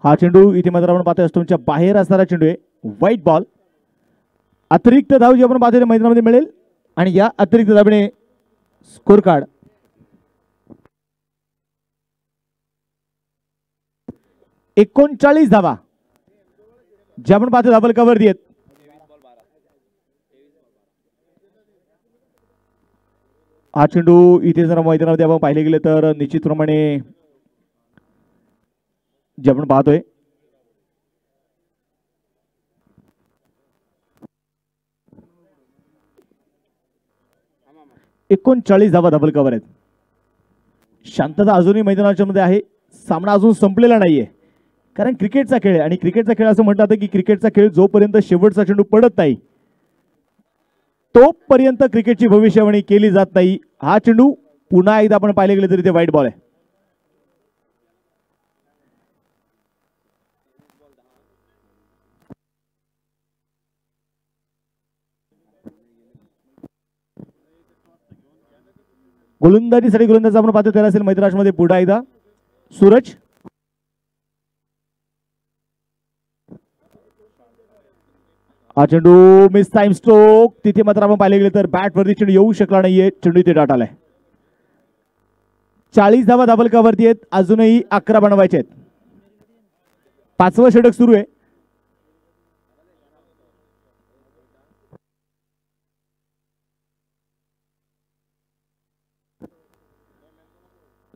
A: हा चेंडू इथे मात्र आपण पाहतोय स्टोनच्या बाहेर असणारा चेंडू आहे. White ball. अतिरिक्त धाव जी आपण पाहतोय मैदानामध्ये मिळेल आणि या अतिरिक्त धावेने स्कोर कार्ड 39 धावा जे आपण पाहतो डबल कव्हर देत. हा चेंडू इथे जर मैदानामध्ये आपण पाहिले गेले तर निश्चितप्रमाणे जे आपण पाहतोय 39 धावा डबल कव्हर आहेत. शांतता अजूनही मैदानाच्या मध्ये आहे. सामना अजून संपलेला नाहीये, कारण क्रिकेटचा खेळ आहे आणि क्रिकेटचा खेळ असं म्हणतात की क्रिकेटचा खेळ जोपर्यंत शेवटचा चेंडू पडत नाही तोपर्यंत क्रिकेटची भविष्यवाणी केली जात नाही. हा चेंडू पुन्हा एकदा आपण पाहिले गेले तरी ते वाईट बॉल आहे. गोलंदाजीसाठी गोलंदाज आपण पाहतो त्याला असेल मैदानामध्ये पुढा एकदा सूरज. हा चेंडू मिस टाइम स्ट्रोक. तिथे मात्र आपण पाहिले गेले तर बॅट वरती चेंडू येऊ शकला नाहीये. चेंडू इथे डाट आलाय. 40 धावा डबल कव्हरती आहेत. अजूनही 11 बनवायचे आहेत. 5वं षटक सुरू आहे.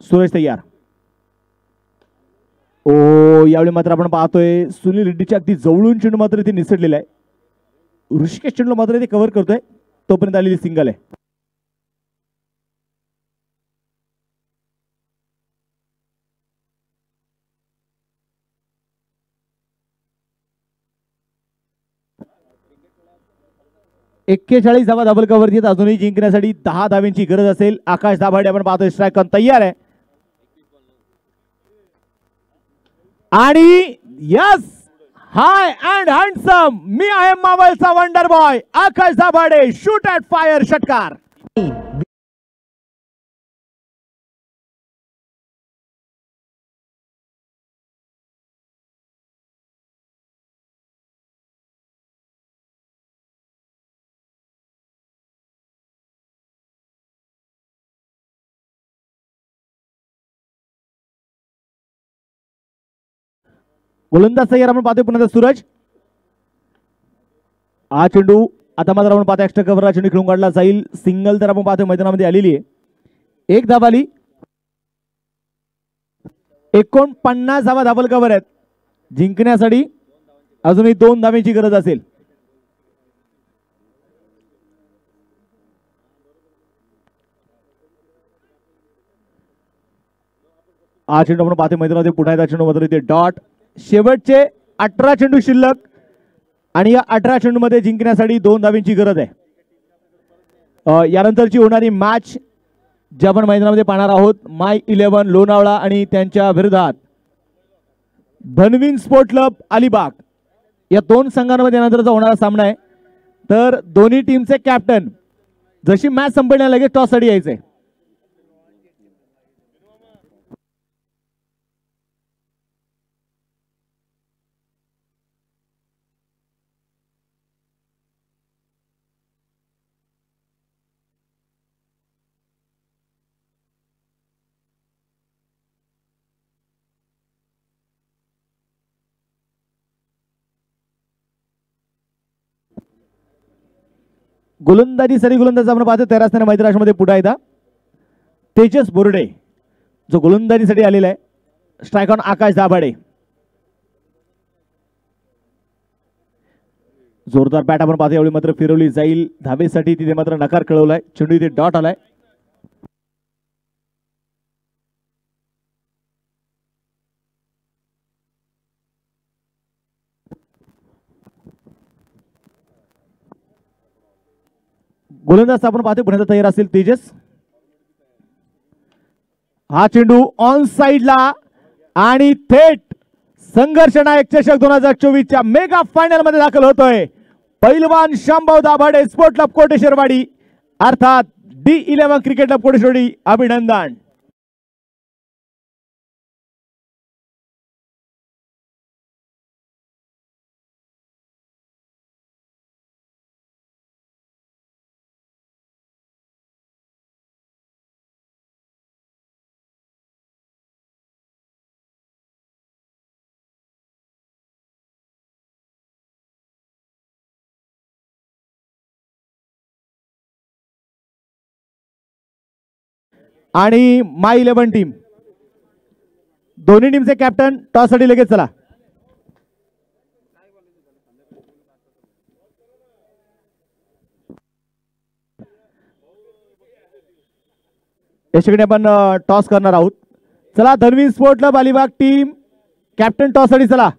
A: सूरज तयार. ओ यावेळी मात्र आपण पाहतोय सुनील रेड्डीच्या अगदी जवळून चेंडू मात्र इथे निसटलेला आहे. ऋषिकेश चेंडू मात्र इथे कव्हर करतोय. तोपर्यंत आलेली सिंगल आहे. एक्केचाळीस धावा डबल कव्हर येत. अजूनही जिंकण्यासाठी 10 धाव्यांची गरज असेल. आकाश दाभाडे आपण पाहतोय स्ट्राईक ऑन तयार आहे. आणि यस हाय अँड हँडसम मी आहे मावळचा wonder boy Akash Dabhade. Shoot at fire षटकार. गोलंदाज तयार आपण पाहतोय पुन्हा सूरज. हा चेंडू आता मात्र आपण पाहतो एक्स्ट्रा कव्हर चेंडू खेळून काढला जाईल. सिंगल तर आपण पाहतोय मैदानामध्ये आलेली आहे. 1 धाव आली. 49 धावा डबल कव्हर आहेत. जिंकण्यासाठी अजूनही 2 धाव्यांची गरज असेल. हा चेंडू आपण पाहतोय मैदानामध्ये पुन्हा एकदा चेंडू मात्र इथे डॉट. शेवटचे 18 चेंडू शिल्लक आणि या 18 चेंडू मध्ये जिंकण्यासाठी 2 धाव्यांची गरज आहे. यानंतरची होणारी मॅच जी आपण मैदानामध्ये पाहणार आहोत माय 11 लोणावळा आणि त्यांच्या विरोधात धनवीन स्पोर्ट क्लब अलिबाग या 2 संघांमध्ये यानंतरचा होणारा सामना आहे. तर दोन्ही टीमचे कॅप्टन जशी मॅच संपण्याला लगेच टॉस साठी यायचे. गोलंदाजीसाठी गोलंदाज आपण पाहतो तयार असताना मैदानामध्ये पुढे येतात तेजस बोर्डे जो गोलंदाजीसाठी आलेला आहे. स्ट्राईक ऑन आकाश दाभाडे. जोरदार बॅट आपण पाहतो. यावेळी मात्र फिरवली जाईल धावेसाठी. तिथे मात्र नकार कळवलाय. चेंडू इथे डॉट आलाय. गोलंदाज आपण पाहतो पुन्हा तयार असेल तेजस. हा चेंडू ऑन साइडला आणि थेट संघर्ष नायक चषक 2024 च्या मेगा फायनल मध्ये दाखल होतोय. पैलवान शांभाऊ दाभाडे स्पोर्ट क्लब कोटेश्वरवाडी अर्थात D11 क्रिकेट क्लब कोटेश्वरवाडी. अभिनंदन. आणि माय 11 टीम दोन्ही टीमचे कॅप्टन टॉस साठी लगेच चला. याच्याकडे आपण टॉस करणार आहोत. चला धनवीर स्पोर्टला बालिबाग टीम कॅप्टन टॉस साठी चला.